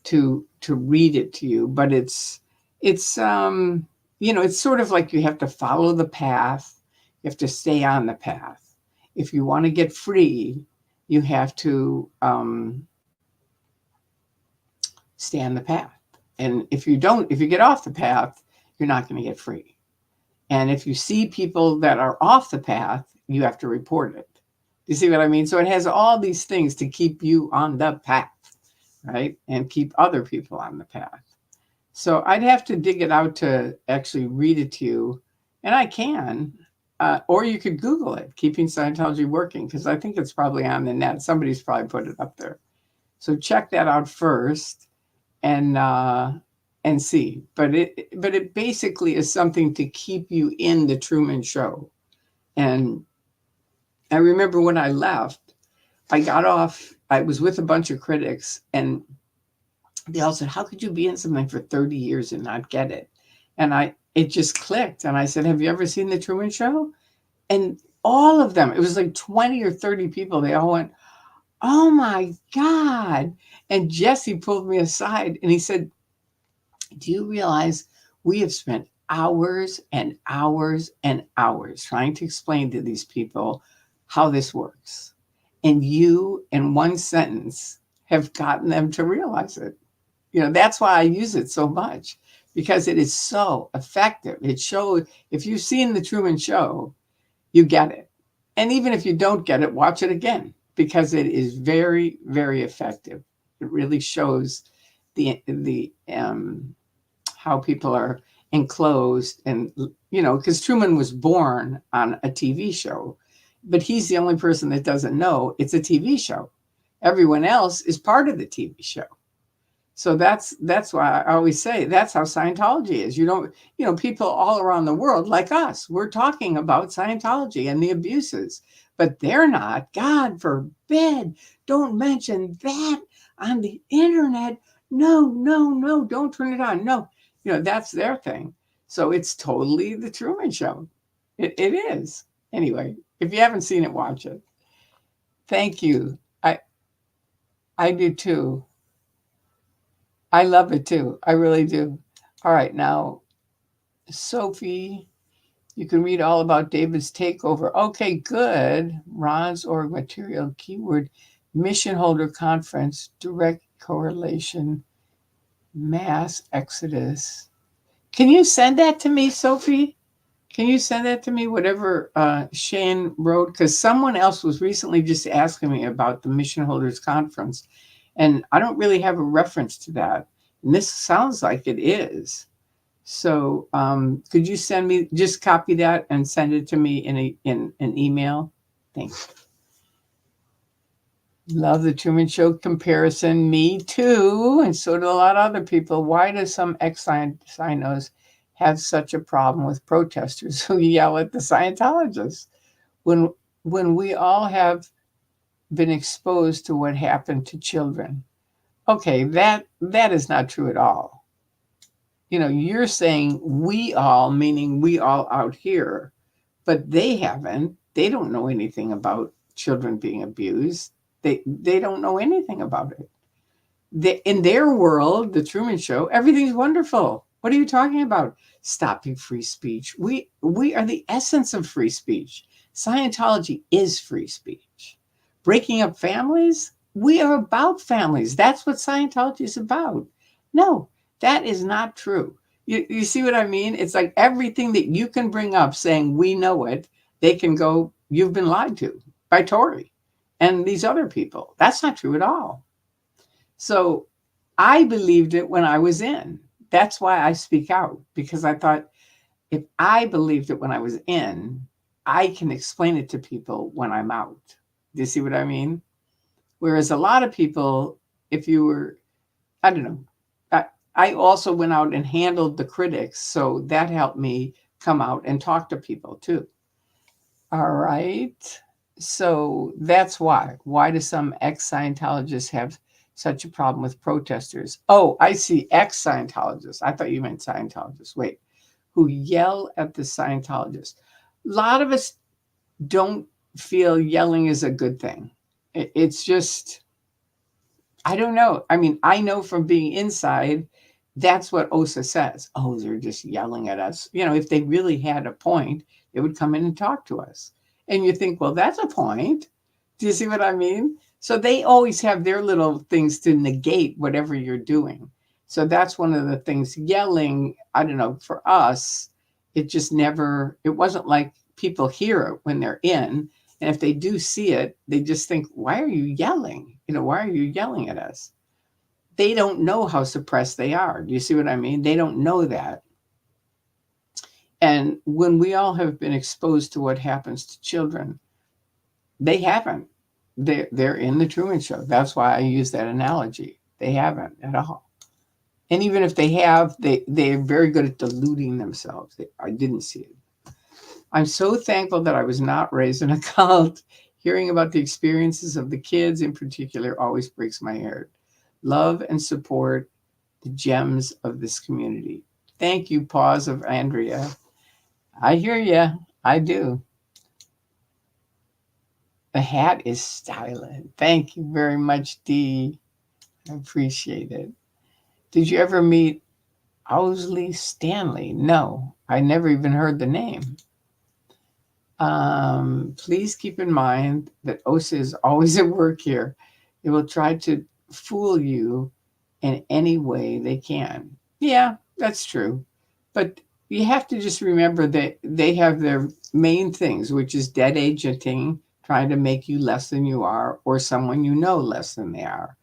to read it to you, but it's it's sort of like you have to follow the path, you have to stay on the path. If you want to get free, you have to stay on the path. And if you get off the path, you're not going to get free. And if you see people that are off the path, you have to report it. You see what I mean? So it has all these things to keep you on the path, right? And keep other people on the path. So I'd have to dig it out to actually read it to you. And I can, or you could Google it, Keeping Scientology Working, because I think it's probably on the net. Somebody's probably put it up there. So check that out first and see. But it basically is something to keep you in the Truman Show. And I remember when I left, I got off, I was with a bunch of critics, and they all said, how could you be in something for 30 years and not get it? And it just clicked. And I said, have you ever seen the Truman Show? And all of them, it was like 20 or 30 people, they all went, oh my God. And Jesse pulled me aside and he said, do you realize we have spent hours and hours and hours trying to explain to these people how this works? And you, in one sentence, have gotten them to realize it. That's why I use it so much, because it is so effective. It shows, if you've seen the Truman Show, you get it. And even if you don't get it, watch it again, because it is very, very effective. It really shows the how people are enclosed, and because Truman was born on a TV show, but he's the only person that doesn't know it's a TV show. Everyone else is part of the TV show. So that's why I always say that's how Scientology is. People all around the world like us, we're talking about Scientology and the abuses, but they're not. God forbid, don't mention that on the internet. No, no, no, don't turn it on. No, that's their thing. So it's totally the Truman Show. It is. Anyway, if you haven't seen it, watch it. Thank you. I do too. I love it too. I really do. All right, now, Sophie, you can read all about David's takeover. Okay, good. Ron's org material, keyword, mission holder conference, direct correlation, mass exodus. Can you send that to me, Sophie? Can you send that to me, whatever Shane wrote? Because someone else was recently just asking me about the mission holders conference, and I don't really have a reference to that. And this sounds like it is. So could you send me, just copy that and send it to me in an email? Thanks. Love the Truman Show comparison. Me too. And so do a lot of other people. Why do some ex-Scientos have such a problem with protesters who yell at the Scientologists when we all have been exposed to what happened to children? Okay, that is not true at all. You're saying we all, meaning we all out here, but they haven't. They don't know anything about children being abused. They don't know anything about it. In their world, the Truman Show, everything's wonderful. What are you talking about? Stopping free speech. We are the essence of free speech. Scientology is free speech. Breaking up families? We are about families. That's what Scientology is about. No, that is not true. You see what I mean? It's like everything that you can bring up saying we know it, they can go, you've been lied to by Tory and these other people. That's not true at all. So I believed it when I was in. That's why I speak out, because I thought if I believed it when I was in, I can explain it to people when I'm out. Do you see what I mean? Whereas a lot of people, if you were, I don't know, I also went out and handled the critics. So that helped me come out and talk to people too. All right. So that's why. Why do some ex-Scientologists have such a problem with protesters? Oh, I see, ex-Scientologists. I thought you meant Scientologists. Wait, who yell at the Scientologists. A lot of us don't feel yelling is a good thing. It's just, I don't know. I mean, I know from being inside, that's what OSA says. Oh, they're just yelling at us. You know, if they really had a point, they would come in and talk to us. And you think, well, that's a point. Do you see what I mean? So they always have their little things to negate whatever you're doing. So that's one of the things. Yelling, I don't know, for us, it just never, it wasn't like people hear it when they're in. And if they do see it, they just think, why are you yelling? You know, why are you yelling at us? They don't know how suppressed they are. Do you see what I mean? They don't know that. And when we all have been exposed to what happens to children, they haven't. They're in the Truman Show. That's why I use that analogy. They haven't at all. And even if they have, they're very good at deluding themselves. I didn't see it. I'm so thankful that I was not raised in a cult. Hearing about the experiences of the kids in particular always breaks my heart. Love and support the gems of this community. Thank you, Pause of Andrea. I hear you. I do. The hat is styling. Thank you very much, Dee. I appreciate it. Did you ever meet Owsley Stanley? No, I never even heard the name. Please keep in mind that OSA is always at work here. They will try to fool you in any way they can. Yeah, that's true. But you have to just remember that they have their main things, which is dead agenting, trying to make you less than you are, or someone you know less than they are.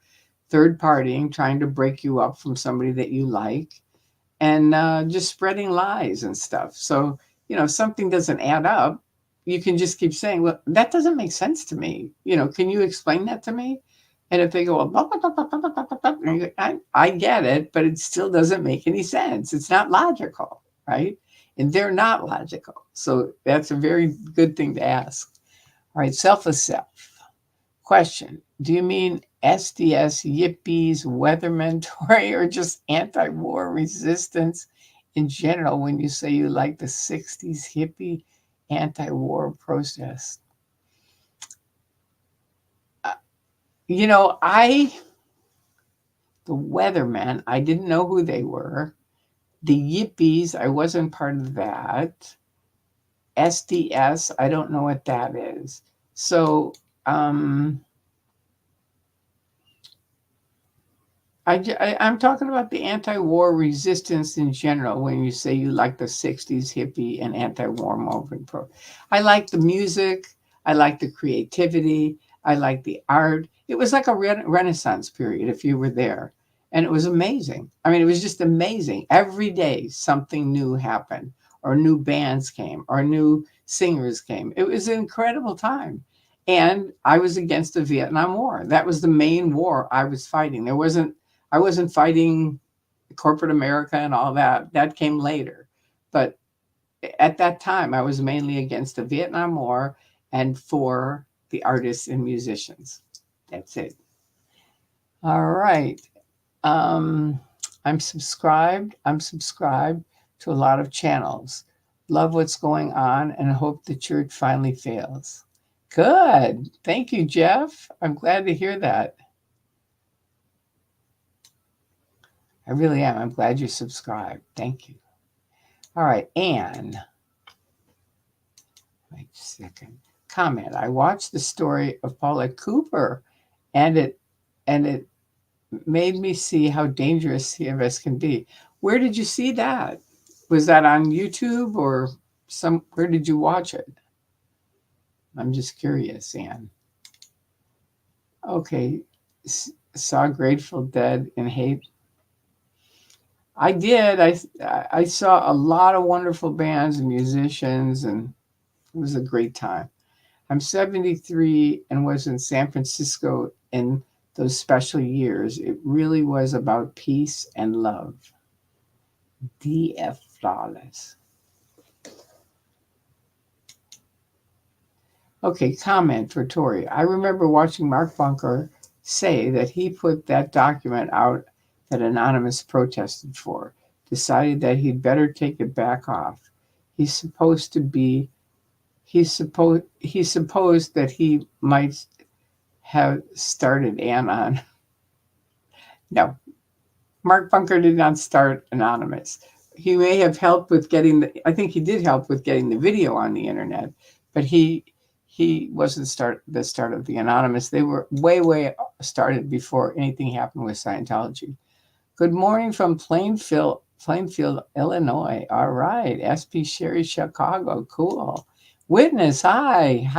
Third partying, trying to break you up from somebody that you like, and just spreading lies and stuff. So, you know, if something doesn't add up, you can just keep saying, well, that doesn't make sense to me. You know, can you explain that to me? And if they go, well, blah, blah, blah, blah, blah, blah, blah, blah, and you go, I get it, but it still doesn't make any sense. It's not logical, right? And they're not logical. So that's a very good thing to ask. All right, selfless self. Question: do you mean SDS, yippies, weathermen, Tory, or just anti war resistance in general when you say you like the 60s hippie anti war protest? Uh, you know, the weathermen, I didn't know who they were. The yippies, I wasn't part of that. SDS, I don't know what that is. So, I'm talking about the anti-war resistance in general when you say you like the 60s hippie and anti-war movement. I like the music. I like the creativity. I like the art. It was like a renaissance period if you were there. And it was amazing. I mean, it was just amazing. Every day something new happened, or new bands came, or new singers came. It was an incredible time. And I was against the Vietnam War. That was the main war I was fighting. I wasn't fighting corporate America and all that. That came later. But at that time, I was mainly against the Vietnam War and for the artists and musicians. That's it. All right. Um, I'm subscribed. I'm subscribed to a lot of channels. Love what's going on and hope the church finally fails. Good. Thank you, Jeff. I'm glad to hear that. I really am. I'm glad you subscribed. Thank you. All right, Anne. Wait a second. Comment. I watched the story of Paulette Cooper, and it made me see how dangerous CFS can be. Where did you see that? Was that on YouTube or where did you watch it? I'm just curious, Anne. Okay. Saw Grateful Dead and hate. I did. I saw a lot of wonderful bands and musicians, and it was a great time. I'm 73 and was in San Francisco in those special years. It really was about peace and love. DF Flawless. Okay, comment for Tori. I remember watching Mark Bunker say that he put that document out that Anonymous protested for, decided that he'd better take it back off. He's supposed to be he supposed that he might have started Anon. No, Mark Bunker did not start Anonymous. He may have helped with getting I think he did help with getting the video on the internet, but he wasn't the start of the Anonymous. They were way started before anything happened with Scientology. Good morning from Plainfield, Illinois. All right, SP Sherry, Chicago. Cool. Witness, hi.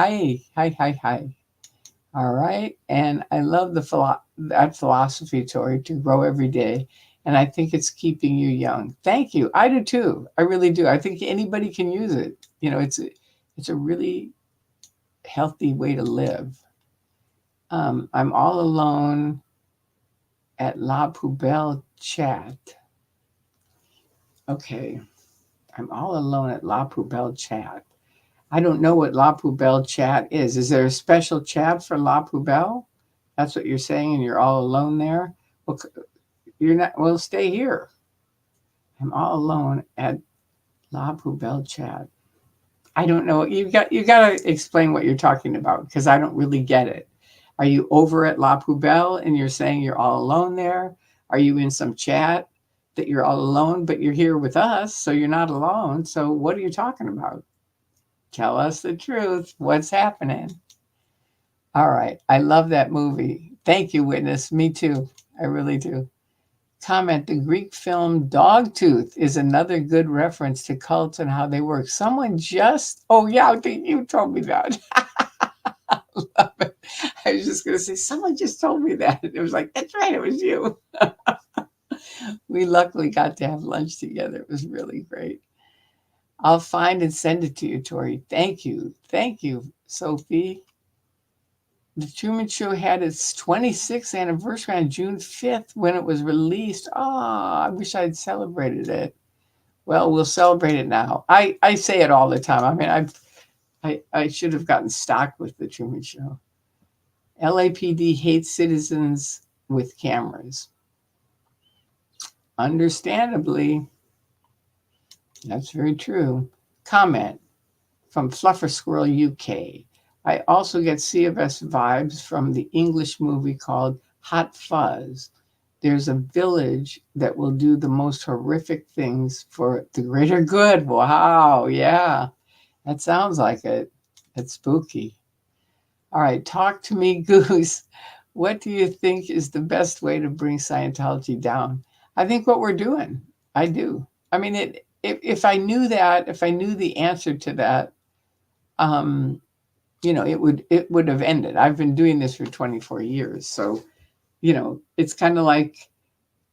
All right. And I love that philosophy, Tori, to grow every day. And I think it's keeping you young. Thank you. I do too. I really do. I think anybody can use it. It's a really healthy way to live. I'm all alone at La Poubelle chat. Okay. I'm all alone at La Poubelle chat. I don't know what La Poubelle chat is. Is there a special chat for La Poubelle? That's what you're saying, and you're all alone there? Well, you're not. Well, stay here. I'm all alone at La Poubelle chat. I don't know. You got to explain what you're talking about because I don't really get it. Are you over at La Poubelle and you're saying you're all alone there? Are you in some chat that you're all alone, but you're here with us, so you're not alone? So what are you talking about? Tell us the truth. What's happening? All right. I love that movie. Thank you, Witness. Me too. I really do. Comment, the Greek film Dogtooth is another good reference to cults and how they work. Someone just, oh yeah, I think you told me that. I love it. I was just going to say, someone just told me that. It was like, that's right, it was you. We luckily got to have lunch together. It was really great. I'll find and send it to you, Tori. Thank you. Thank you, Sophie. The Truman Show had its 26th anniversary on June 5th when it was released. Oh, I wish I'd celebrated it. Well, we'll celebrate it now. I say it all the time. I mean, I should have gotten stock with the Truman Show. LAPD hates citizens with cameras. Understandably, that's very true. Comment from Fluffer Squirrel UK. I also get C of S vibes from the English movie called Hot Fuzz. There's a village that will do the most horrific things for the greater good. Wow, yeah, that sounds like it. It's spooky. All right, talk to me, Goose. What do you think is the best way to bring Scientology down? I think what we're doing. I do. I mean, if I knew that, if I knew the answer to that, it would have ended. I've been doing this for 24 years. So, it's kind of like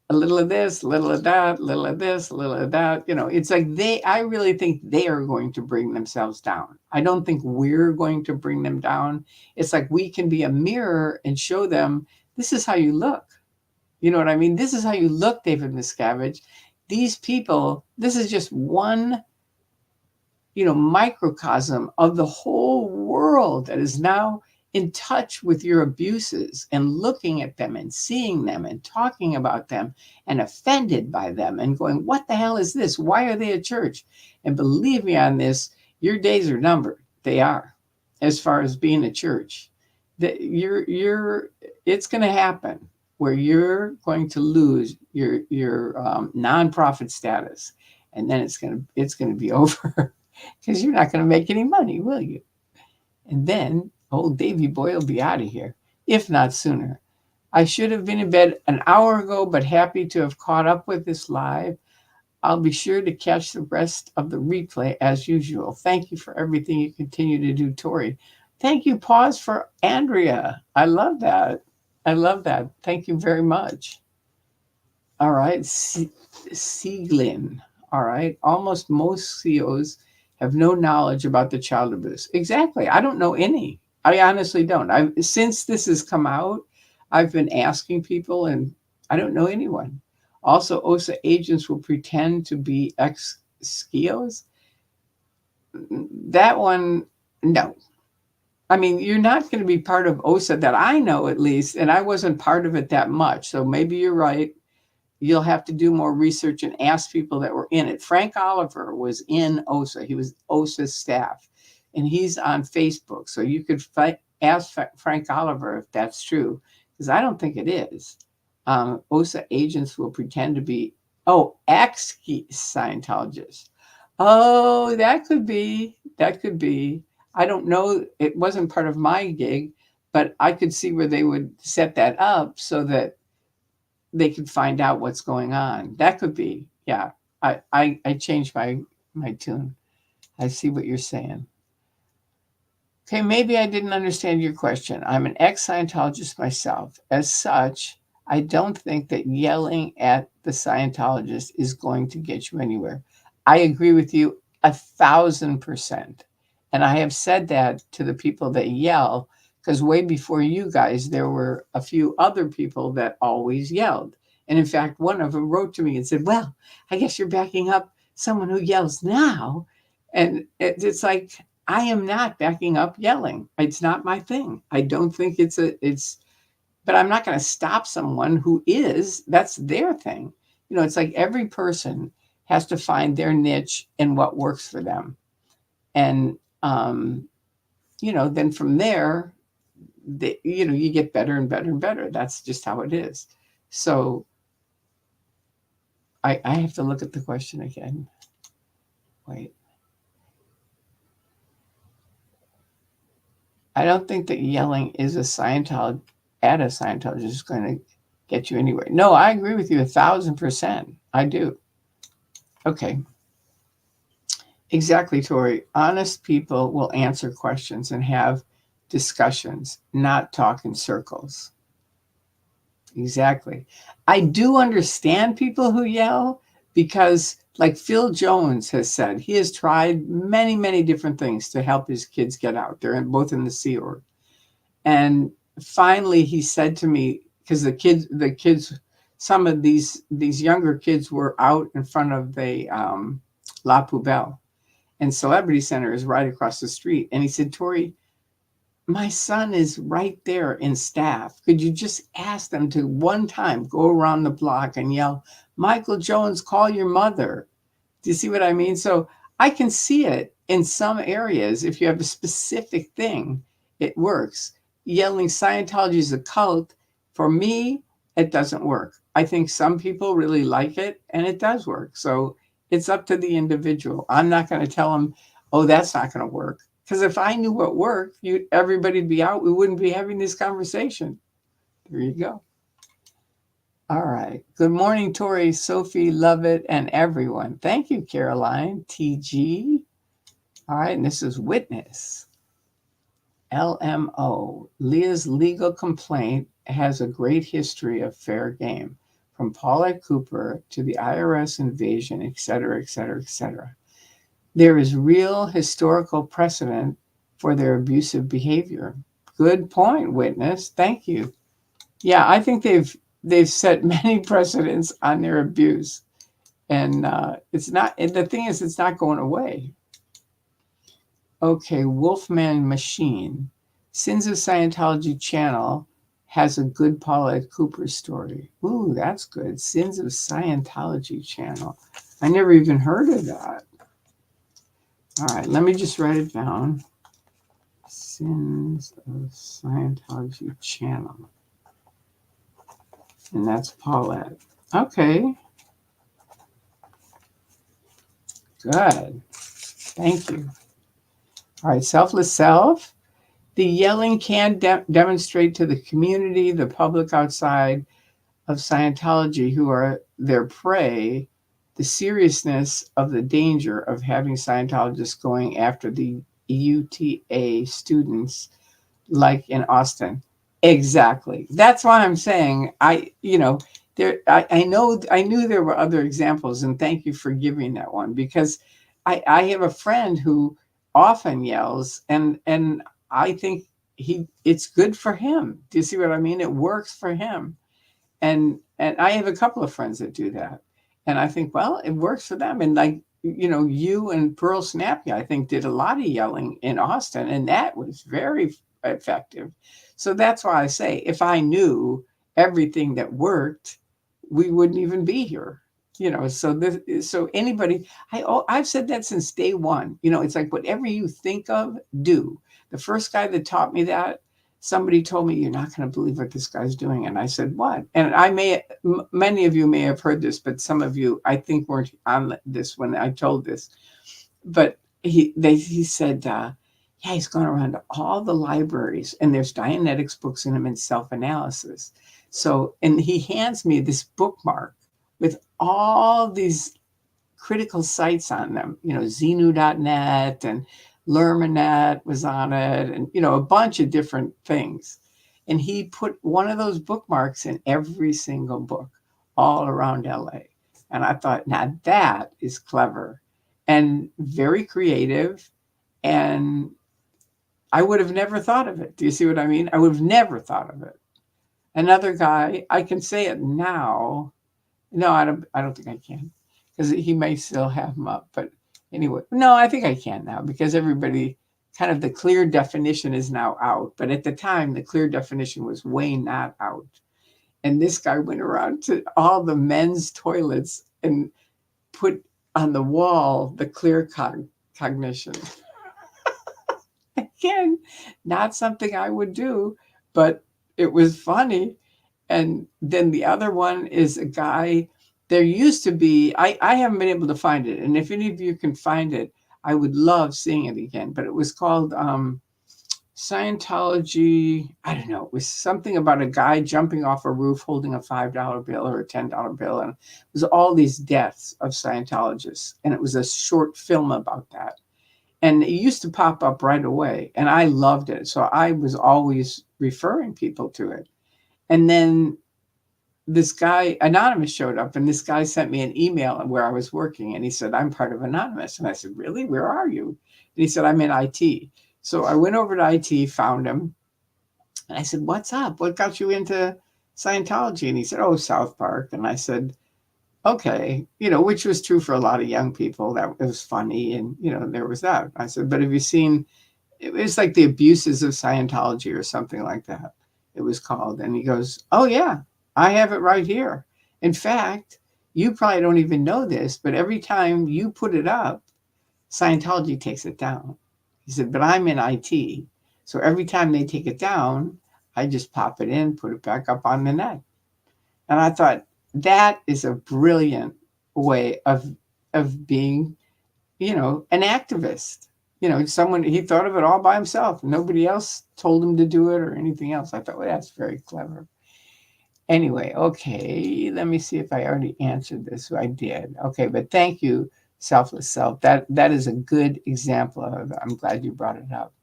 a little of this, a little of that, a little of this, a little of that. It's like I really think they are going to bring themselves down. I don't think we're going to bring them down. It's like we can be a mirror and show them this is how you look. You know what I mean? This is how you look, David Miscavige. These people, this is just one microcosm of the whole world that is now in touch with your abuses and looking at them and seeing them and talking about them and offended by them and going, what the hell is this? Why are they a church? And believe me on this, your days are numbered. They are, as far as being a church. That it's going to happen where you're going to lose your nonprofit status, and then it's going to be over. Because you're not going to make any money, will you? And then old Davy Boy will be out of here, if not sooner. I should have been in bed an hour ago, but happy to have caught up with this live. I'll be sure to catch the rest of the replay as usual. Thank you for everything you continue to do, Tori. Thank you, pause for Andrea. I love that. I love that. Thank you very much. All right, Sieglin. All right, almost most CEOs have no knowledge about the child abuse. Exactly. I don't know any. I honestly don't. Since this has come out, I've been asking people, and I don't know anyone. Also, OSA agents will pretend to be ex-SCIOs. That one, no. I mean, you're not going to be part of OSA that I know, at least, and I wasn't part of it that much. So maybe you're right. You'll have to do more research and ask people that were in it. Frank Oliver was in OSA. He was OSA's staff, and he's on Facebook. So you could ask Frank Oliver if that's true, because I don't think it is. OSA agents will pretend to be, ex-Scientologists. Oh, that could be. That could be. I don't know. It wasn't part of my gig, but I could see where they would set that up so that they could find out what's going on. That could be. Yeah. I changed my tune. I see what you're saying. Okay, maybe I didn't understand your question. I'm an ex-Scientologist myself. As such, I don't think that yelling at the Scientologist is going to get you anywhere. I agree with you 1,000%. And I have said that to the people that yell, because way before you guys, there were a few other people that always yelled. And in fact, one of them wrote to me and said, well, I guess you're backing up someone who yells now. And it's like, I am not backing up yelling. It's not my thing. I don't think but I'm not going to stop someone who is. That's their thing. It's like every person has to find their niche and what works for them. And, then from there, you get better and better and better. That's just how it is. So I have to look at the question again. Wait. I don't think that yelling at a Scientologist is going to get you anywhere. No, I agree with you 1,000%. I do. Okay. Exactly, Tori. Honest people will answer questions and have discussions, not talk in circles. Exactly. I do understand people who yell because, like Phil Jones has said, he has tried many, many different things to help his kids get out. They're both in the Sea Org. And finally, he said to me, because the kids, some of these younger kids were out in front of the La Poubelle, and Celebrity Center is right across the street. And he said, Tori, my son is right there in staff. Could you just ask them to one time go around the block and yell, Michael Jones, call your mother? Do you see what I mean? So I can see it in some areas. If you have a specific thing, it works. Yelling Scientology is a cult, for me, it doesn't work. I think some people really like it, and it does work. So it's up to the individual. I'm not going to tell them, oh, that's not going to work. Because if I knew what worked, everybody'd be out. We wouldn't be having this conversation. There you go. All right. Good morning, Tori, Sophie, Lovett, and everyone. Thank you, Caroline, TG. All right. And this is Witness. LMO. Leah's legal complaint has a great history of fair game, from Paulette Cooper to the IRS invasion, et cetera, et cetera, et cetera. There is real historical precedent for their abusive behavior. Good point, Witness. Thank you. Yeah, I think they've set many precedents on their abuse, and it's not. And the thing is, it's not going away. Okay, Wolfman Machine. Sins of Scientology channel has a good Paulette Cooper story. Ooh, that's good. Sins of Scientology channel. I never even heard of that. All right, let me just write it down. Sins of Scientology channel. And that's Paulette. Okay. Good. Thank you. All right, Selfless Self. The yelling can demonstrate to the community, the public outside of Scientology who are their prey, the seriousness of the danger of having Scientologists going after the UTA students, like in Austin. Exactly. That's why I'm saying I knew there were other examples, and thank you for giving that one, because I have a friend who often yells, and I think it's good for him. Do you see what I mean? It works for him. And I have a couple of friends that do that. And I think, well, it works for them. And like you and Pearl Snappy, I think, did a lot of yelling in Austin, and that was very effective. So that's why I say, if I knew everything that worked, we wouldn't even be here. So anybody, I've said that since day one. It's like whatever you think of, do. The first guy that taught me that, somebody told me, "You're not going to believe what this guy's doing," and I said, "What?" And many of you may have heard this, but some of you, I think, weren't on this when I told this. But he said, yeah, he's gone around to all the libraries, and there's Dianetics books in them and self-analysis. So, and he hands me this bookmark with all these critical sites on them, Xenu.net and Lermanet was on it, and, a bunch of different things. And he put one of those bookmarks in every single book all around LA. And I thought, now that is clever and very creative. And I would have never thought of it. Do you see what I mean? I would have never thought of it. Another guy, I can say it now. No, I don't think I can, because he may still have them up. But anyway, no, I think I can now, because everybody, kind of the clear definition is now out. But at the time, the clear definition was way not out. And this guy went around to all the men's toilets and put on the wall the clear cognition. Again, not something I would do, but it was funny. And then the other one is a guy. There used to be, I haven't been able to find it. And if any of you can find it, I would love seeing it again. But it was called Scientology. I don't know. It was something about a guy jumping off a roof holding a $5 bill or a $10 bill. And it was all these deaths of Scientologists. And it was a short film about that. And it used to pop up right away. And I loved it. So I was always referring people to it. And then this guy, Anonymous, showed up, and this guy sent me an email where I was working, and he said, "I'm part of Anonymous." And I said, "Really? Where are you?" And he said, "I'm in IT." So I went over to IT, found him, and I said, "What's up? What got you into Scientology?" And he said, "Oh, South Park." And I said, "Okay," which was true for a lot of young people. That it was funny, and there was that. I said, "But have you seen?" It was like The Abuses of Scientology or something like that, it was called. And he goes, "Oh yeah, I have it right here. In fact, you probably don't even know this, but every time you put it up, Scientology takes it down." He said, "But I'm in IT. So every time they take it down, I just pop it in, put it back up on the net." And I thought, that is a brilliant way of being, an activist. Someone, he thought of it all by himself. Nobody else told him to do it or anything else. I thought, well, that's very clever. Anyway, okay, let me see if I already answered this. I did. Okay, but thank you, Selfless Self. That is a good example of it. I'm glad you brought it up.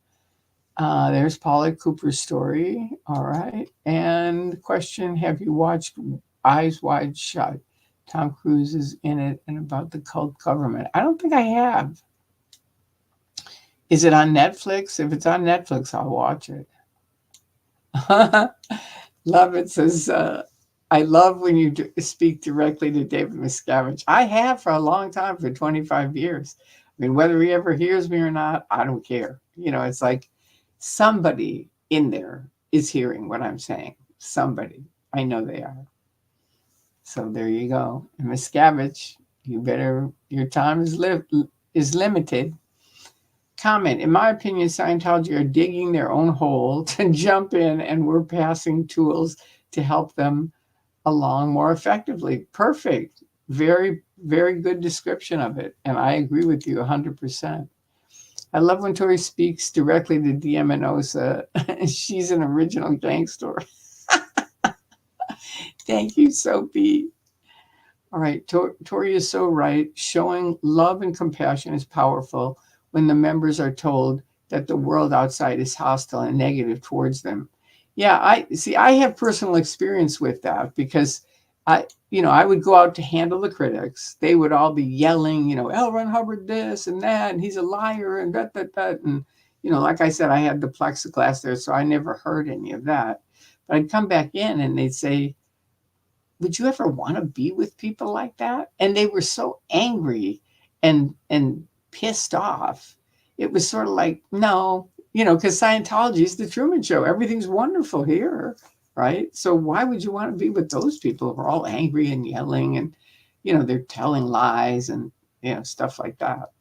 There's Paula Cooper's story. All right. And question, have you watched Eyes Wide Shut? Tom Cruise is in it, and about the cult government. I don't think I have. Is it on Netflix? If it's on Netflix, I'll watch it. Love it says, I love when you speak directly to David Miscavige. I have for a long time, for 25 years. I mean, whether he ever hears me or not, I don't care. It's like somebody in there is hearing what I'm saying. Somebody. I know they are. So there you go. And Miscavige, your time is limited. Comment, in my opinion, Scientology are digging their own hole to jump in, and we're passing tools to help them along more effectively. Perfect. Very, very good description of it. And I agree with you 100%. I love when Tori speaks directly to Diamanosa. She's an original gangster. Thank you, Sophie. All right, Tori is so right. Showing love and compassion is powerful when the members are told that the world outside is hostile and negative towards them. Yeah, I have personal experience with that, because I would go out to handle the critics. They would all be yelling, L. Ron Hubbard this and that, and he's a liar and that. And, like I said, I had the plexiglass there, so I never heard any of that. But I'd come back in and they'd say, "Would you ever want to be with people like that?" And they were so angry. and pissed off. It was sort of like, no, because Scientology is the Truman Show. Everything's wonderful here, right? So why would you want to be with those people who are all angry and yelling and, they're telling lies and, stuff like that.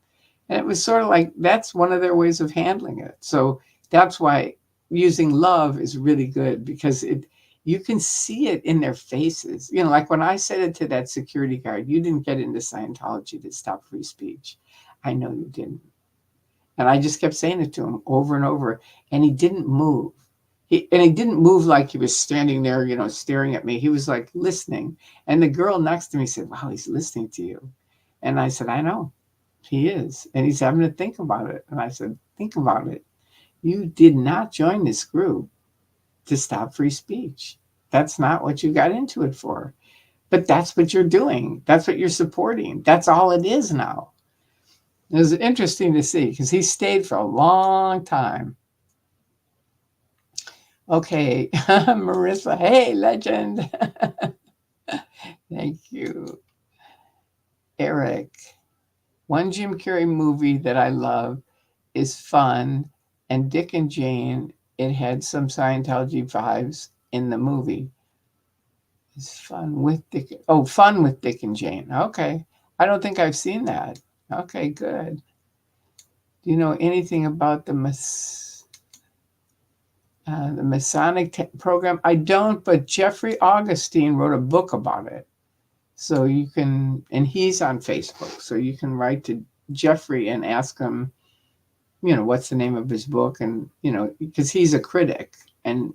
And it was sort of like, that's one of their ways of handling it. So that's why using love is really good, because you can see it in their faces. Like when I said it to that security guard, you didn't get into Scientology to stop free speech. I know you didn't. And I just kept saying it to him over and over. And he didn't move. He didn't move like he was standing there, staring at me. He was like listening. And the girl next to me said, wow, he's listening to you. And I said, I know. He is. And he's having to think about it. And I said, think about it. You did not join this group to stop free speech. That's not what you got into it for. But that's what you're doing. That's what you're supporting. That's all it is now. It was interesting to see because he stayed for a long time. Okay, Marissa, hey, legend. Thank you. Eric, one Jim Carrey movie that I love is Fun, and Dick and Jane, it had some Scientology vibes in the movie. It's Fun with Dick. Oh, Fun with Dick and Jane. Okay. I don't think I've seen that. Okay, good. Do you know anything about the Masonic program? I don't, but Jeffrey Augustine wrote a book about it. So you can, and he's on Facebook, so you can write to Jeffrey and ask him, what's the name of his book? And, because he's a critic, and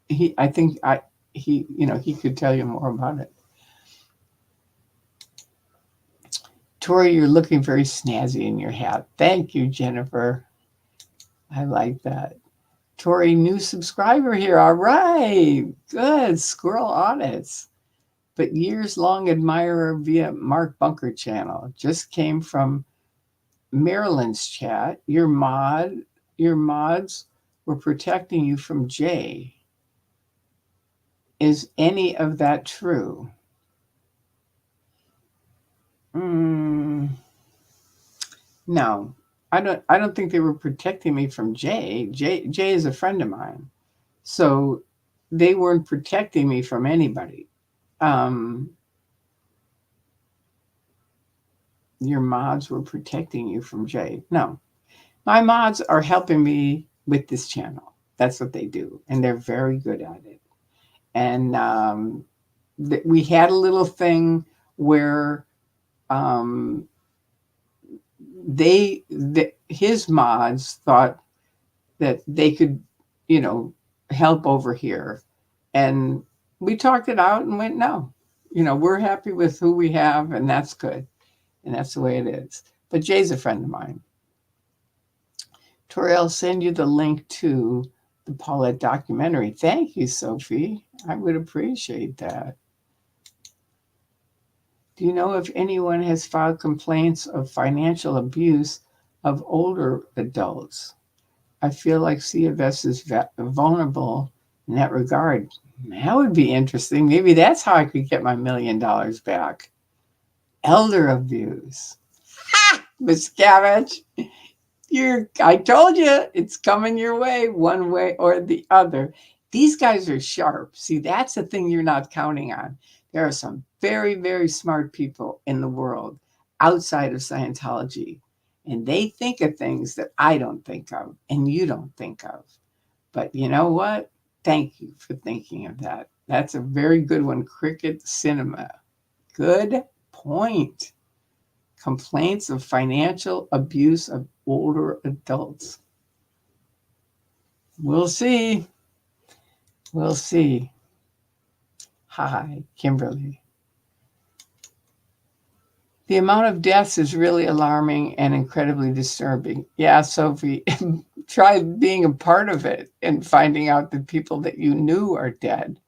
he could tell you more about it. Tori, you're looking very snazzy in your hat. Thank you, Jennifer. I like that. Tori, new subscriber here. All right. Good. Squirrel audits. But years-long admirer via Mark Bunker channel. Just came from Maryland's chat. Your mods were protecting you from Jay. Is any of that true? No, I don't think they were protecting me from Jay. Jay is a friend of mine. So they weren't protecting me from anybody. Your mods were protecting you from Jay. No, my mods are helping me with this channel. That's what they do. And they're very good at it. And we had a little thing where his mods thought that they could, help over here. And we talked it out and went, no, we're happy with who we have, and that's good. And that's the way it is. But Jay's a friend of mine. Tori, I'll send you the link to the Paulette documentary. Thank you, Sophie. I would appreciate that. Do you know if anyone has filed complaints of financial abuse of older adults? I feel like CFS is vulnerable in that regard. That would be interesting. Maybe that's how I could get my $1 million back. Elder abuse. Ha! Miscavige. I told you it's coming your way, one way or the other. These guys are sharp. See, that's the thing you're not counting on. There are some very, very smart people in the world outside of Scientology, and they think of things that I don't think of and you don't think of. But you know what? Thank you for thinking of that. That's a very good one. Cricket Cinema. Good point. Complaints of financial abuse of older adults. We'll see. We'll see. Hi, Kimberly. The amount of deaths is really alarming and incredibly disturbing. Yeah, Sophie, try being a part of it and finding out that people that you knew are dead.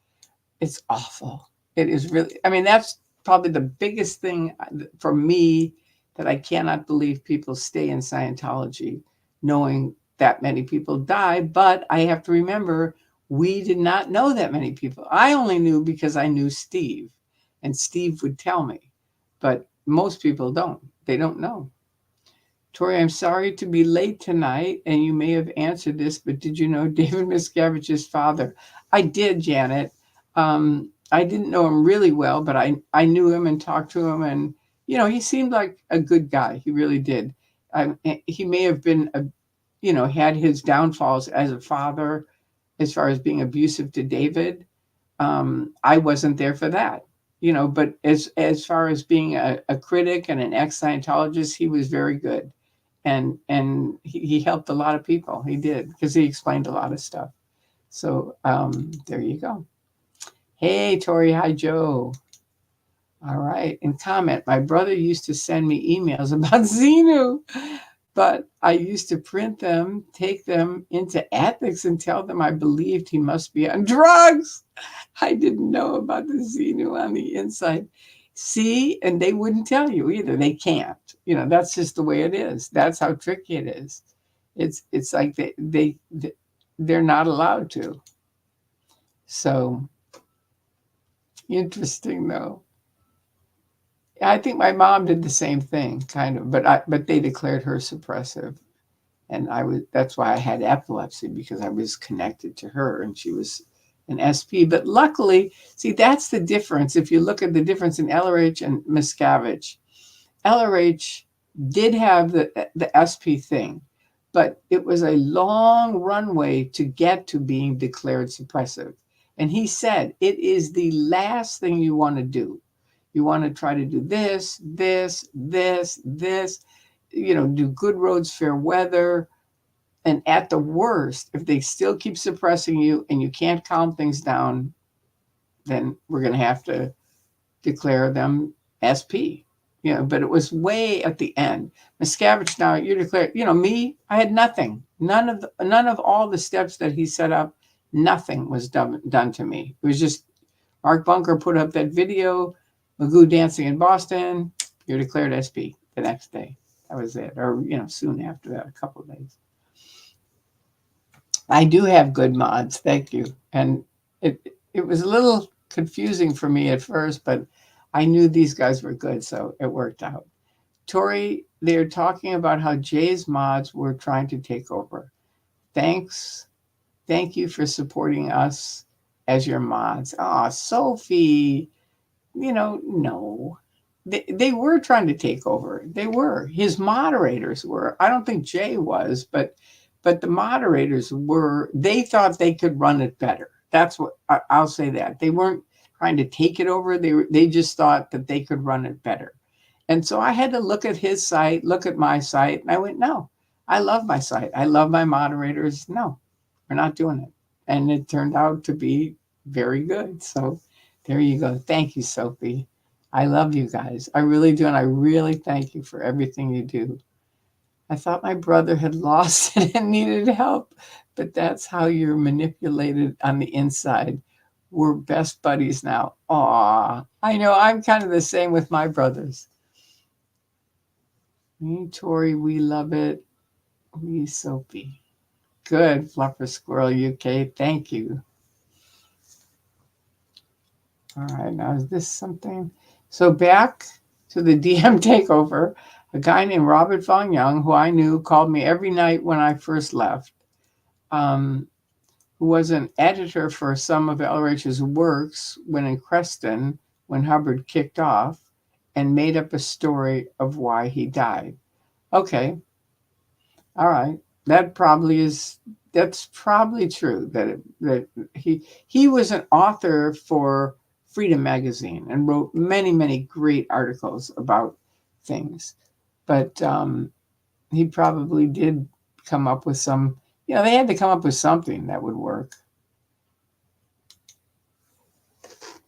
It's awful. It is really, that's probably the biggest thing for me, that I cannot believe people stay in Scientology knowing that many people die. But I have to remember, we did not know that many people. I only knew because I knew Steve, and Steve would tell me. But most people don't. They don't know. Tori, I'm sorry to be late tonight, and you may have answered this, but did you know David Miscavige's father? I did, Janet. I didn't know him really well, but I knew him and talked to him, and he seemed like a good guy. He really did. He may have been had his downfalls as a father, as far as being abusive to David. I wasn't there for that, but as far as being a critic and an ex-Scientologist, he was very good. And he helped a lot of people. He did, because he explained a lot of stuff. So there you go. Hey, Tori. Hi, Joe. All right. And comment, my brother used to send me emails about Xenu, but I used to print them, take them into ethics, and tell them I believed he must be on drugs. I didn't know about the Xenu on the inside. See, and they wouldn't tell you either. They can't. That's just the way it is. That's how tricky it is. It's like they're not allowed to. So interesting, though. I think my mom did the same thing, kind of, but they declared her suppressive, and that's why I had epilepsy, because I was connected to her, and she was an SP. But luckily, see, that's the difference. If you look at the difference in LRH and Miscavige, LRH did have the SP thing, but it was a long runway to get to being declared suppressive. And he said, it is the last thing you want to do. You want to try to do this, do good roads, fair weather. And at the worst, if they still keep suppressing you and you can't calm things down, then we're going to have to declare them SP. But it was way at the end. Miscavige, now you're declared, me, I had nothing. None of all the steps that he set up, nothing was done to me. It was just Mark Bunker put up that video, Magoo dancing in Boston, you're declared SP the next day. That was it. Or, soon after that, a couple of days. I do have good mods. Thank you. And it was a little confusing for me at first, but I knew these guys were good, so it worked out. Tori, they're talking about how Jay's mods were trying to take over. Thanks. Thank you for supporting us as your mods. Sophie, no. They were trying to take over. They were. His moderators were. I don't think Jay was, but the moderators were. They thought they could run it better. That's what I'll say. That they weren't trying to take it over. They just thought that they could run it better. And so I had to look at his site, look at my site, and I went, no, I love my site. I love my moderators. No, we're not doing it. And it turned out to be very good. So there you go. Thank you, Sophie. I love you guys. I really do. And I really thank you for everything you do. I thought my brother had lost it and needed help, but that's how you're manipulated on the inside. We're best buddies now. Aw, I know. I'm kind of the same with my brothers. Me, Tori, we love it. We, Sophie. Good, Fluffer Squirrel UK. Thank you. All right, now is this something? So back to the DM takeover. A guy named Robert Von Young, who I knew, called me every night when I first left, who was an editor for some of LRH's works when in Creston, when Hubbard kicked off, and made up a story of why he died. Okay. All right. That's probably true, that he was an author for Freedom Magazine and wrote many, many great articles about things. But he probably did come up with some, they had to come up with something that would work.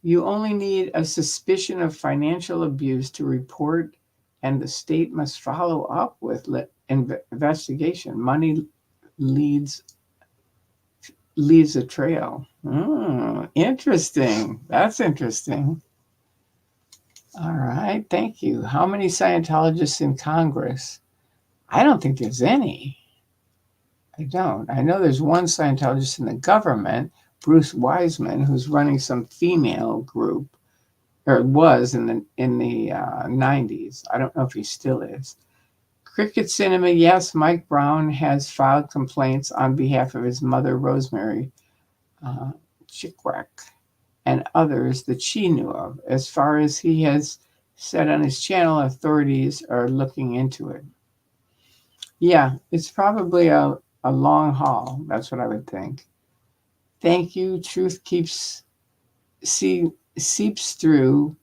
You only need a suspicion of financial abuse to report, and the state must follow up with investigation. Money leaves a trail. Interesting. That's interesting. All right. Thank you. How many Scientologists in Congress? I don't think there's any. I don't. I know there's one Scientologist in the government, Bruce Wiseman, who's running some female group. or was in the 90s. I don't know if he still is. Cricket Cinema, yes, Mike Brown has filed complaints on behalf of his mother, Rosemary Chickwreck, and others that she knew of. As far as he has said on his channel, authorities are looking into it. Yeah, it's probably a long haul. That's what I would think. Thank you. Truth seeps through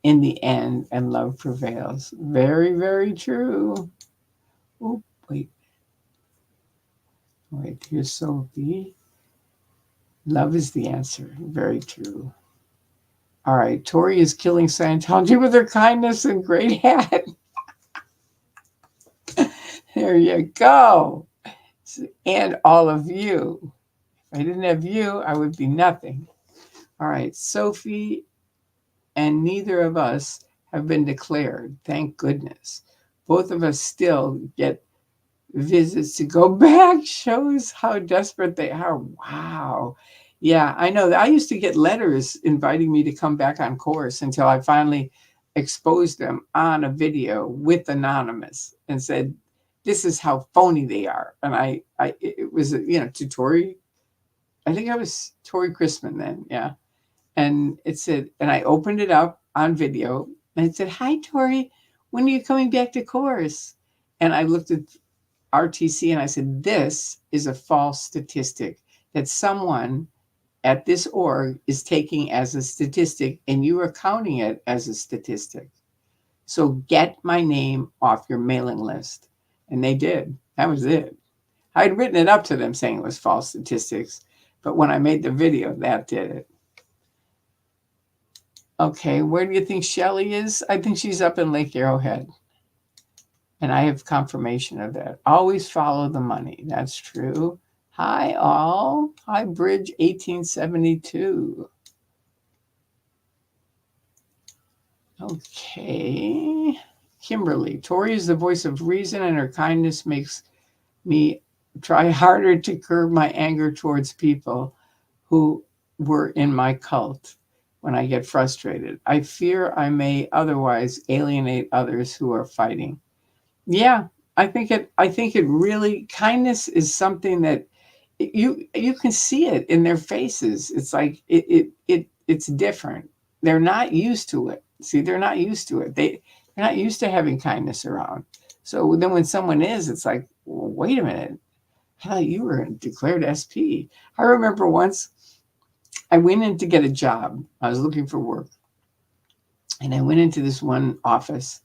in the end, and love prevails. Very, very true. Oh, wait. Here's Sophie. Love is the answer. Very true. All right. Tori is killing Scientology with her kindness and great hat. There you go. And all of you. If I didn't have you, I would be nothing. All right. Sophie and neither of us have been declared. Thank goodness. Both of us still get visits to go back. Shows how desperate they are. Wow. Yeah, I know. I used to get letters inviting me to come back on course until I finally exposed them on a video with Anonymous and said, this is how phony they are. And it was, to Tori. I think I was Tori Christman then. Yeah. And it said, and I opened it up on video and it said, hi, Tori, when are you coming back to course? And I looked at RTC and I said, this is a false statistic that someone at this org is taking as a statistic and you are counting it as a statistic. So get my name off your mailing list. And they did. That was it. I'd written it up to them saying it was false statistics, but when I made the video, that did it. Okay, where do you think Shelly is? I think she's up in Lake Arrowhead. And I have confirmation of that. Always follow the money. That's true. Hi, all. Hi, Bridge 1872. Okay. Kimberly. Tori is the voice of reason, and her kindness makes me try harder to curb my anger towards people who were in my cult when I get frustrated. I fear I may otherwise alienate others who are fighting. Yeah, I think it really, kindness is something that you can see it in their faces. It's like it's different. They're not used to it. See, they're not used to it. They're not used to having kindness around. So then when someone is, it's like, well, wait a minute. I thought you were a declared SP. I remember once I went in to get a job. I was looking for work. And I went into this one office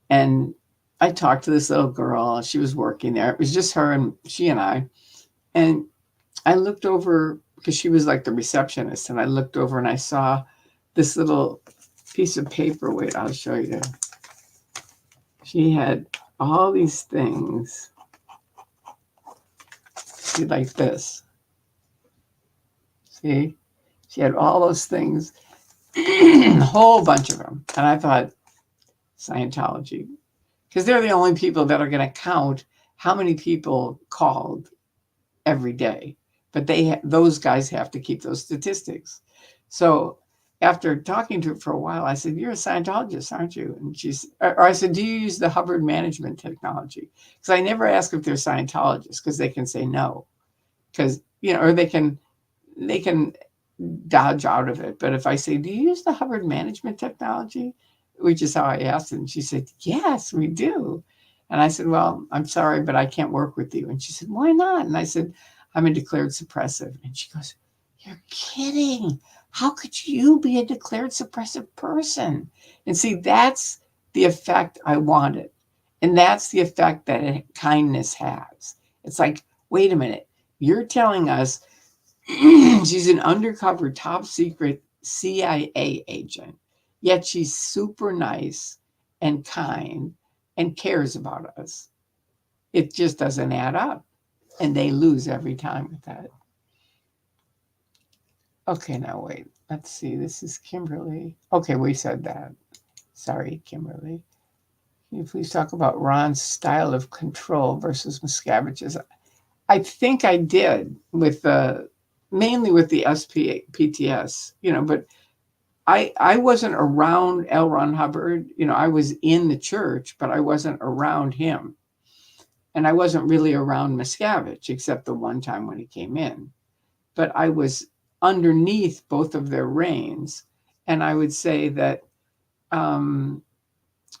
and I talked to this little girl. She was working there. It was just her and she and I. And I looked over because she was like the receptionist. And I looked over and I saw this little piece of paper. Wait, I'll show you. She had all these things. See, like this. See? She had all those things. A whole bunch of them. And I thought, Scientology. Because they're the only people that are going to count how many people called every day. But those guys have to keep those statistics. So after talking to her for a while, I said, you're a Scientologist, aren't you? And I said, do you use the Hubbard management technology? Because I never ask if they're Scientologists because they can say no. Because, or they can dodge out of it. But if I say, do you use the Hubbard management technology? Which is how I asked. And she said, yes, we do. And I said, well, I'm sorry, but I can't work with you. And she said, why not? And I said, I'm a declared suppressive. And she goes, you're kidding. How could you be a declared suppressive person? And see, that's the effect I wanted. And that's the effect that kindness has. It's like, wait a minute. You're telling us she's an undercover top secret CIA agent, yet she's super nice and kind and cares about us. It just doesn't add up. And they lose every time with that. Okay, now wait. Let's see. This is Kimberly. Okay, we said that. Sorry, Kimberly. Can you please talk about Ron's style of control versus Miscavige's? I think I did with mainly with the SPTS, but I wasn't around L. Ron Hubbard. I was in the church, but I wasn't around him. And I wasn't really around Miscavige, except the one time when he came in. But I was underneath both of their reigns. And I would say that, I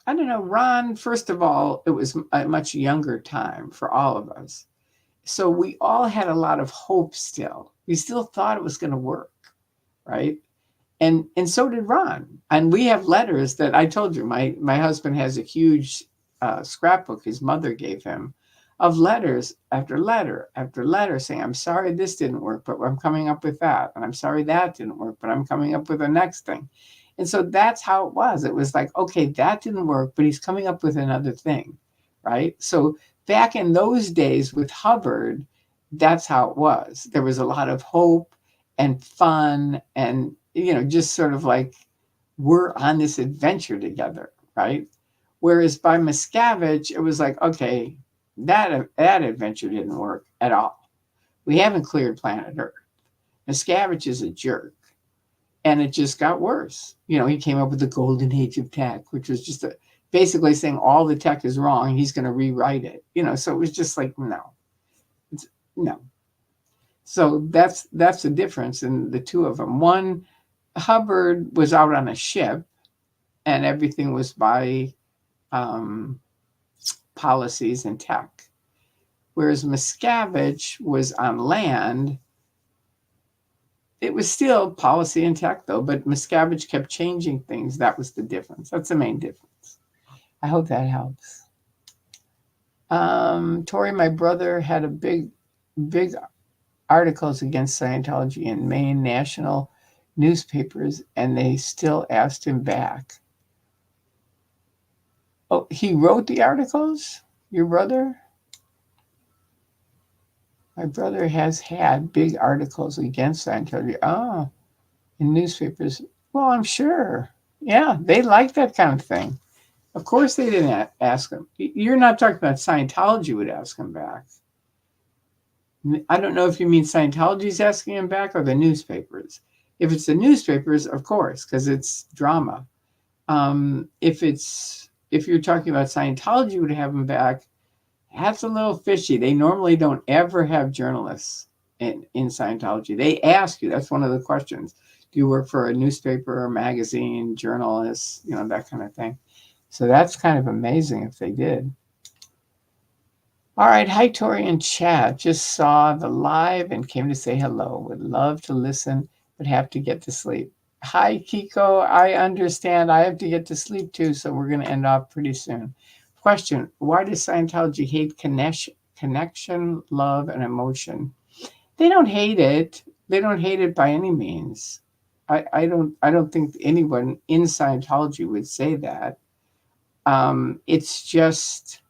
don't know, Ron, first of all, it was a much younger time for all of us. So we all had a lot of hope still. We still thought it was going to work, right? And so did Ron. And we have letters that I told you. My husband has a huge scrapbook his mother gave him of letters after letter after letter saying, I'm sorry this didn't work, but I'm coming up with that. And I'm sorry that didn't work, but I'm coming up with the next thing. And so that's how it was. It was like, okay, that didn't work, but he's coming up with another thing, right? So back in those days with Hubbard, that's how it was. There was a lot of hope and fun and, just sort of like we're on this adventure together, right? Whereas by Miscavige, it was like, okay, that adventure didn't work at all. We haven't cleared planet Earth. Miscavige is a jerk. And it just got worse. He came up with the golden age of tech, which was just basically saying all the tech is wrong. He's going to rewrite it. So it was just like, no. So that's the difference in the two of them. One, Hubbard was out on a ship and everything was by policies and tech. Whereas Miscavige was on land. It was still policy and tech, though, but Miscavige kept changing things. That was the difference. That's the main difference. I hope that helps. Tori, my brother had a big articles against Scientology in Maine national newspapers, and they still asked him back. Oh, he wrote the articles? Your brother? My brother has had big articles against Scientology. Oh, in newspapers. Well, I'm sure. Yeah, they like that kind of thing. Of course they didn't ask him. You're not talking about Scientology would ask him back. I don't know if you mean Scientology's asking him back or the newspapers. If it's the newspapers, of course, because it's drama. If you're talking about Scientology would have him back, that's a little fishy. They normally don't ever have journalists in Scientology. They ask you, that's one of the questions. Do you work for a newspaper or magazine, journalist, that kind of thing. So that's kind of amazing if they did. All right. Hi, Tori in chat. Just saw the live and came to say hello. Would love to listen, but have to get to sleep. Hi, Kiko. I understand. I have to get to sleep too, so we're going to end off pretty soon. Question: why does Scientology hate connection, love, and emotion? They don't hate it. They don't hate it by any means. I don't think anyone in Scientology would say that. It's just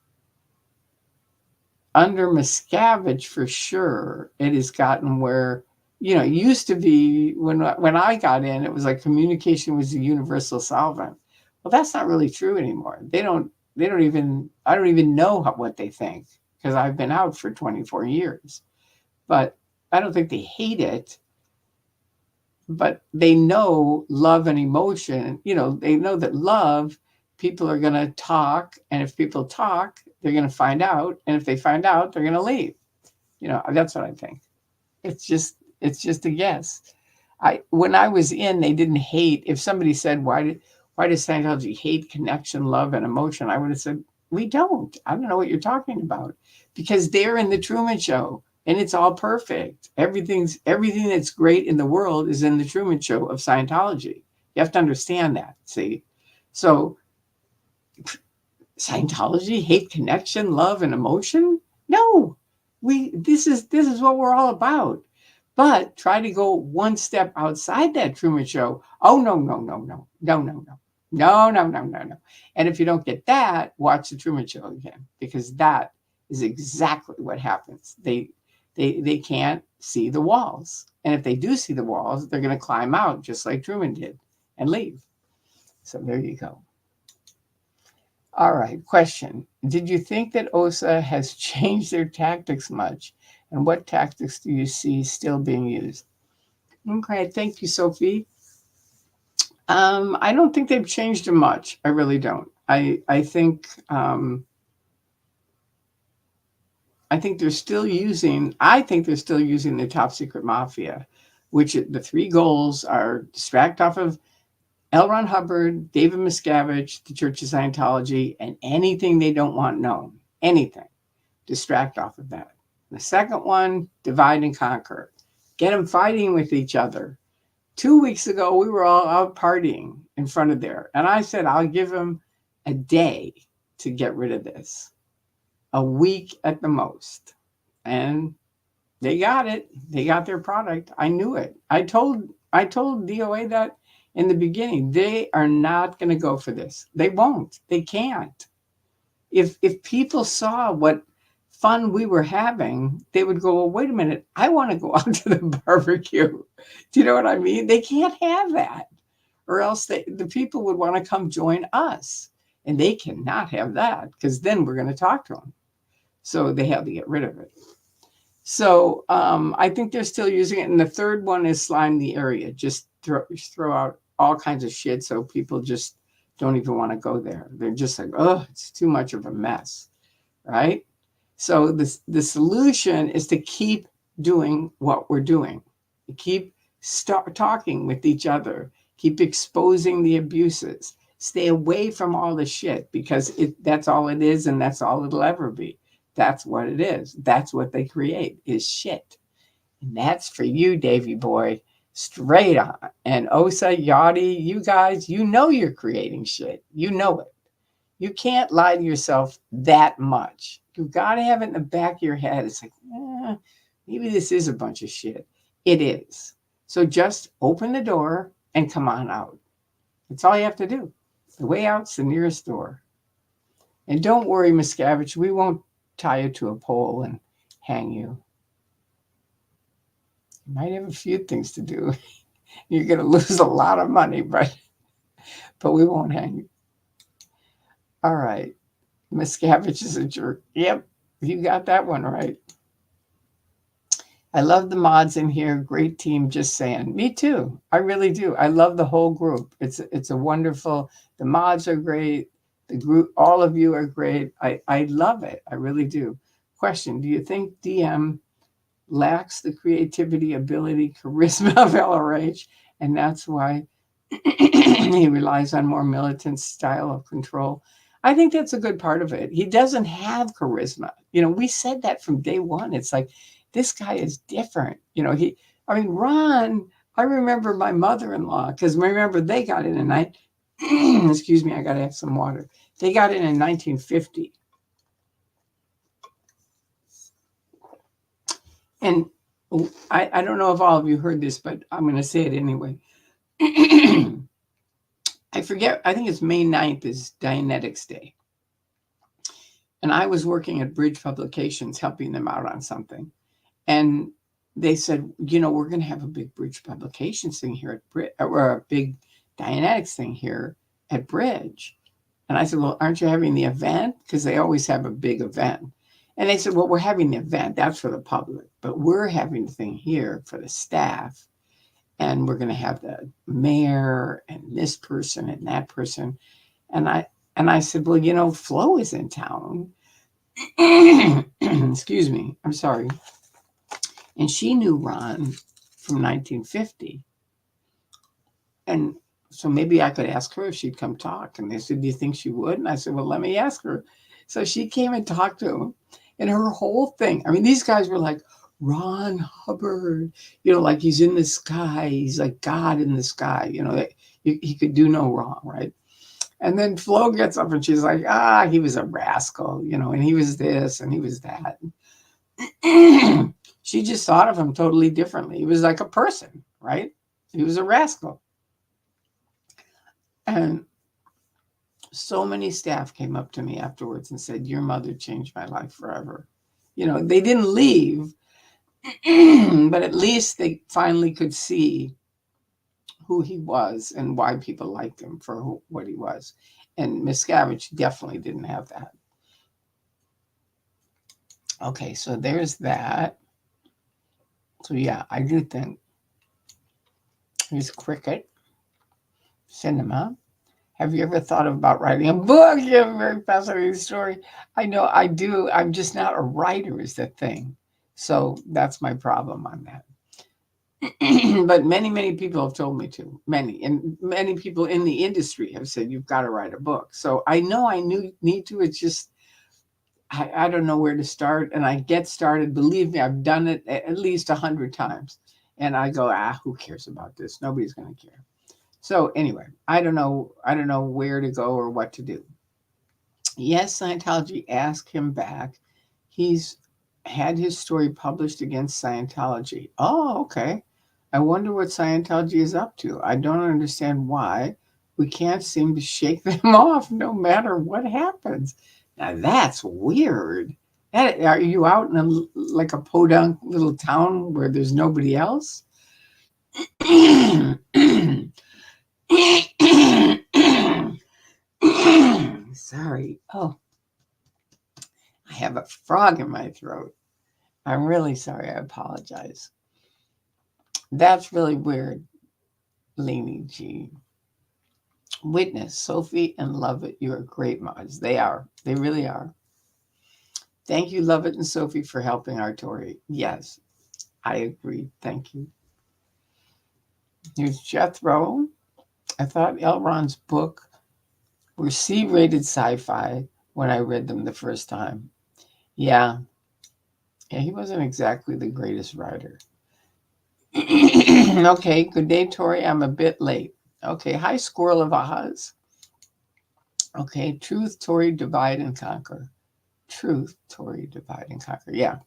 under Miscavige for sure. It has gotten where, it used to be when I got in, it was like communication was the universal solvent. Well, that's not really true anymore. I don't even know what they think because I've been out for 24 years. But I don't think they hate it. But they know love and emotion. They know that love, people are going to talk. And if people talk, they're going to find out. And if they find out, they're going to leave. That's what I think. It's just a guess. When I was in, they didn't hate. If somebody said, why does Scientology hate connection, love, and emotion? I would have said, we don't. I don't know what you're talking about. Because they're in the Truman Show. And it's all perfect. Everything that's great in the world is in the Truman Show of Scientology. You have to understand that, see? So Scientology hate connection, love, and emotion? No. This is what we're all about. But try to go one step outside that Truman Show. Oh, no. No. And if you don't get that, watch the Truman Show again, because that is exactly what happens. They can't see the walls. And if they do see the walls, they're going to climb out just like Truman did and leave. So there you go. All right. Question. Did you think that OSA has changed their tactics much? And what tactics do you see still being used? Okay. Thank you, Sophie. I don't think they've changed them much. I really don't. I think they're still using. I think they're still using the top secret mafia, which the three goals are distract off of L. Ron Hubbard, David Miscavige, the Church of Scientology, and anything they don't want known. Anything. Distract off of that. The second one, divide and conquer. Get them fighting with each other. 2 weeks ago, we were all out partying in front of there. And I said, I'll give them a day to get rid of this. A week at the most. And they got it. They got their product. I knew it. I told DOA that in the beginning. They are not going to go for this. They won't. They can't. If people saw what fun we were having, they would go, well, wait a minute, I want to go out to the barbecue. Do you know what I mean? They can't have that. Or else the people would want to come join us. And they cannot have that, because then we're going to talk to them. So they have to get rid of it. So I think they're still using it. And the third one is slime the area. Just throw out all kinds of shit so people just don't even want to go there. They're just like, oh, it's too much of a mess, right? So the solution is to keep doing what we're doing. Keep talking with each other. Keep exposing the abuses. Stay away from all the shit, because that's all it is, and that's all it'll ever be. That's what it is. That's what they create, is shit. And that's for you, Davy boy. Straight on. And Osa, Yachty, you guys, you know you're creating shit. You know it. You can't lie to yourself that much. You've got to have it in the back of your head. It's like, maybe this is a bunch of shit. It is. So just open the door and come on out. That's all you have to do. The way out's the nearest door. And don't worry, Miscavige, we won't tie you to a pole and hang you. You might have a few things to do. You're going to lose a lot of money, but we won't hang you. All right. Miscavige is a jerk. Yep, you got that one right. I love the mods in here. Great team, just saying. Me too. I really do. I love the whole group. It's a wonderful, the mods are great. The group, all of you are great. I love it. I really do. Question, do you think DM lacks the creativity, ability, charisma of LRH, and that's why he relies on more militant style of control? I think that's a good part of it. He doesn't have charisma. We said that from day one. It's like, this guy is different. Ron, I remember my mother-in-law, because remember, they got in excuse me, I got to have some water. They got in 1950. And I don't know if all of you heard this, but I'm going to say it anyway. I forget, I think it's May 9th is Dianetics Day. And I was working at Bridge Publications, helping them out on something. And they said, we're going to have a big Bridge Publications thing here at Bridge, or a big Dianetics thing here at Bridge. And I said, well, aren't you having the event? Because they always have a big event. And they said, well, we're having the event. That's for the public. But we're having the thing here for the staff. And we're going to have the mayor and this person and that person. And I said, well, Flo is in town. Excuse me. I'm sorry. And she knew Ron from 1950. And so maybe I could ask her if she'd come talk. And they said, do you think she would? And I said, well, let me ask her. So she came and talked to him. And her whole thing, these guys were like, Ron Hubbard, like he's in the sky. He's like God in the sky. He could do no wrong, right? And then Flo gets up and she's like, he was a rascal, and he was this and he was that. She just thought of him totally differently. He was like a person, right? He was a rascal. And so many staff came up to me afterwards and said, your mother changed my life forever. They didn't leave, but at least they finally could see who he was and why people liked him for what he was. And Miscavige definitely didn't have that. Okay, so there's that. So yeah, I do think he's Cricket. Cinema. Have you ever thought about writing a book? You have a very fascinating story. I know I do. I'm just not a writer is the thing. So that's my problem on that. But many people have told me to. Many people in the industry have said you've got to write a book. So I know need to. It's just I don't know where to start, and I get started. Believe me, I've done it at least 100 times, and I go, who cares about this? Nobody's going to care. So anyway, I don't know where to go or what to do. Yes, Scientology asked him back. He's had his story published against Scientology. Oh, okay. I wonder what Scientology is up to. I don't understand why we can't seem to shake them off no matter what happens. Now that's weird. Are you out in like a podunk little town where there's nobody else? Sorry. Oh, I have a frog in my throat. I'm really sorry. I apologize. That's really weird, Lainey G. Witness, Sophie and Lovett, you are great mods. They are. They really are. Thank you, Lovett and Sophie, for helping our Tori. Yes, I agree. Thank you. Here's Jethro. I thought L. Ron's book were C-rated sci-fi when I read them the first time. Yeah, he wasn't exactly the greatest writer. Okay, good day, Tori. I'm a bit late. Okay, hi, Squirrel of Oz. Okay, truth, Tori, divide and conquer. Truth, Tori, divide and conquer. Yeah,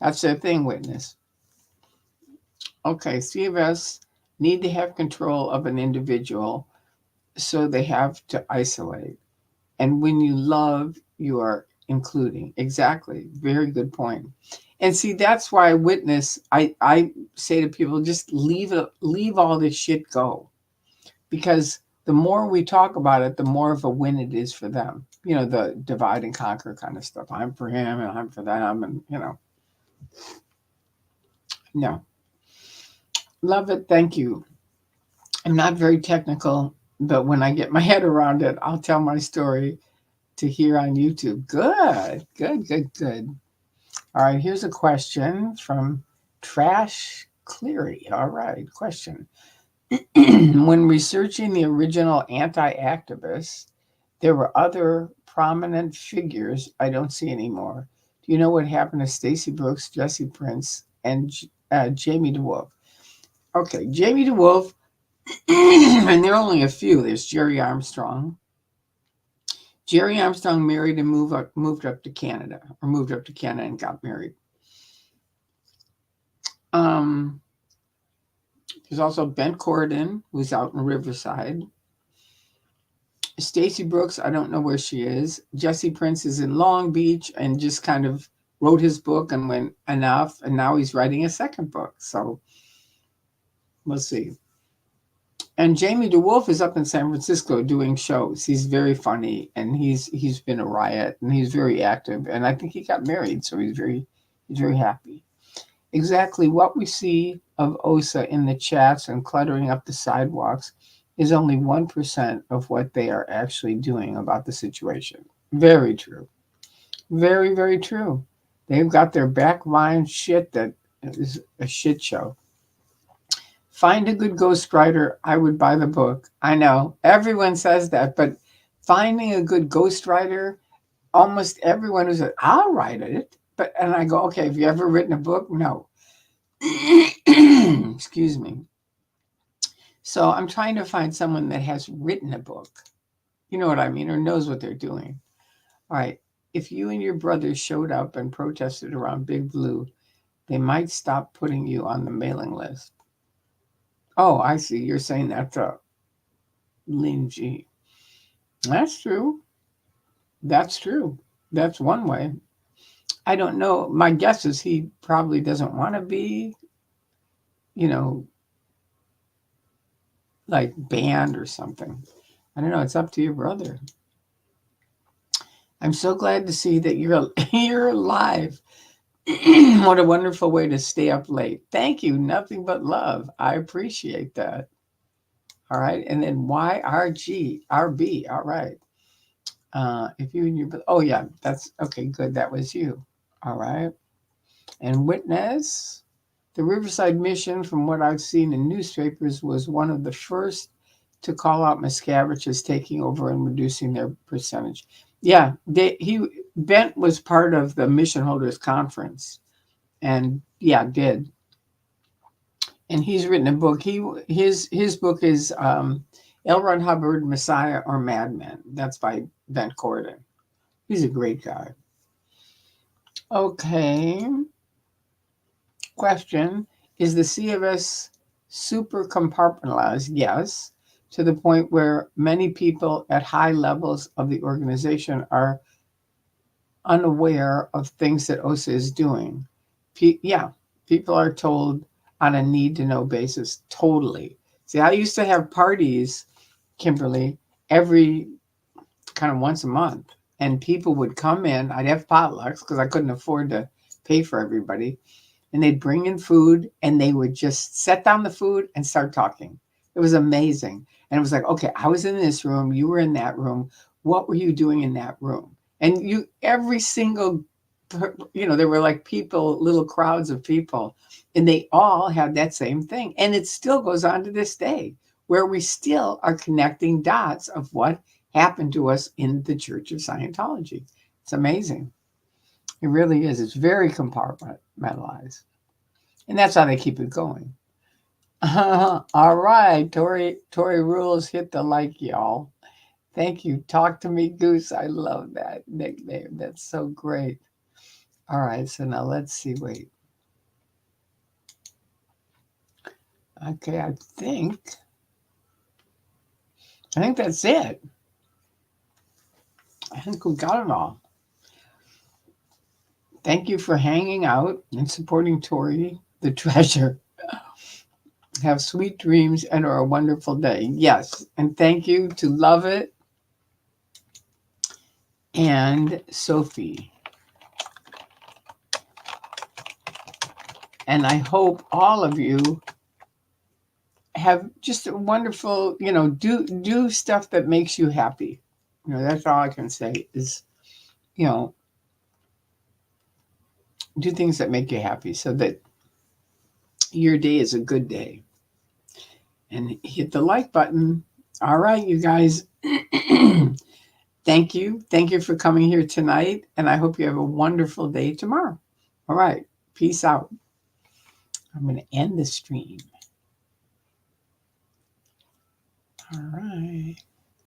that's their thing, Witness. Okay, CFS need to have control of an individual, so they have to isolate. And when you love, you are including. Exactly. Very good point. And see, that's why Witness, I say to people, just leave all this shit go. Because the more we talk about it, the more of a win it is for them. You know, the divide and conquer kind of stuff. I'm for him and I'm for them. And, no. Love it. Thank you. I'm not very technical, but when I get my head around it, I'll tell my story to hear on YouTube. Good. All right, here's a question from Trash Cleary. All right, question. When researching the original anti-activists, there were other prominent figures I don't see anymore. Do you know what happened to Stacey Brooks, Jesse Prince, and Jamie DeWolf? Okay, Jamie DeWolf, and there are only a few. There's Jerry Armstrong. Jerry Armstrong married and moved up to Canada and got married. There's also Ben Corridon, who's out in Riverside. Stacey Brooks, I don't know where she is. Jesse Prince is in Long Beach and just kind of wrote his book and went enough, and now he's writing a second book. So we'll see. And Jamie DeWolf is up in San Francisco doing shows. He's very funny, and he's been a riot, and he's very active. And I think he got married, so he's very happy. Exactly what we see of OSA in the chats and cluttering up the sidewalks is only 1% of what they are actually doing about the situation. Very true. Very, very true. They've got their backline shit that is a shit show. Find a good ghostwriter. I would buy the book. I know everyone says that, but finding a good ghostwriter, almost everyone who says, I'll write it. And I go, okay, have you ever written a book? No. Excuse me. So I'm trying to find someone that has written a book. You know what I mean? Or knows what they're doing. All right. If you and your brothers showed up and protested around Big Blue, they might stop putting you on the mailing list. Oh, I see. You're saying that to Lin G. That's true. That's true. That's one way. I don't know. My guess is he probably doesn't want to be, like banned or something. I don't know. It's up to your brother. I'm so glad to see that you're alive. What a wonderful way to stay up late. Thank you. Nothing but love. I appreciate that. All right. And then YRG, RB. All right. If you and your, oh yeah, that's okay. Good. That was you. All right. And witness, the Riverside Mission, from what I've seen in newspapers, was one of the first to call out Miscavige as taking over and reducing their percentage. Yeah, Bent was part of the Mission Holders Conference, and yeah, did. And he's written a book. His book is L. Ron Hubbard, Messiah or Madman. That's by Bent Corden. He's a great guy. Okay. Question: is the CFS super compartmentalized? Yes, to the point where many people at high levels of the organization are unaware of things that OSA is doing. Yeah, people are told on a need to know basis. Totally. See, I used to have parties, Kimberly, every kind of once a month, and people would come in. I'd have potlucks because I couldn't afford to pay for everybody, and they'd bring in food and they would just set down the food and start talking. It was amazing. And it was like, okay, I was in this room, you were in that room. What were you doing in that room? And every single, there were like people, little crowds of people, and they all had that same thing. And it still goes on to this day, where we still are connecting dots of what happened to us in the Church of Scientology. It's amazing. It really is. It's very compartmentalized. And that's how they keep it going. All right. Tori Rules, hit the like, y'all. Thank you. Talk to me, Goose. I love that nickname. That's so great. All right. So now let's see. Wait. Okay. I think that's it. I think we got it all. Thank you for hanging out and supporting Tori, the treasure. Have sweet dreams and a wonderful day. Yes. And thank you to Love It and Sophie. And I hope all of you have just a wonderful, do stuff that makes you happy. That's all I can say is, do things that make you happy so that your day is a good day. And hit the like button. All right, you guys. Thank you. Thank you for coming here tonight. And I hope you have a wonderful day tomorrow. All right. Peace out. I'm going to end the stream. All right.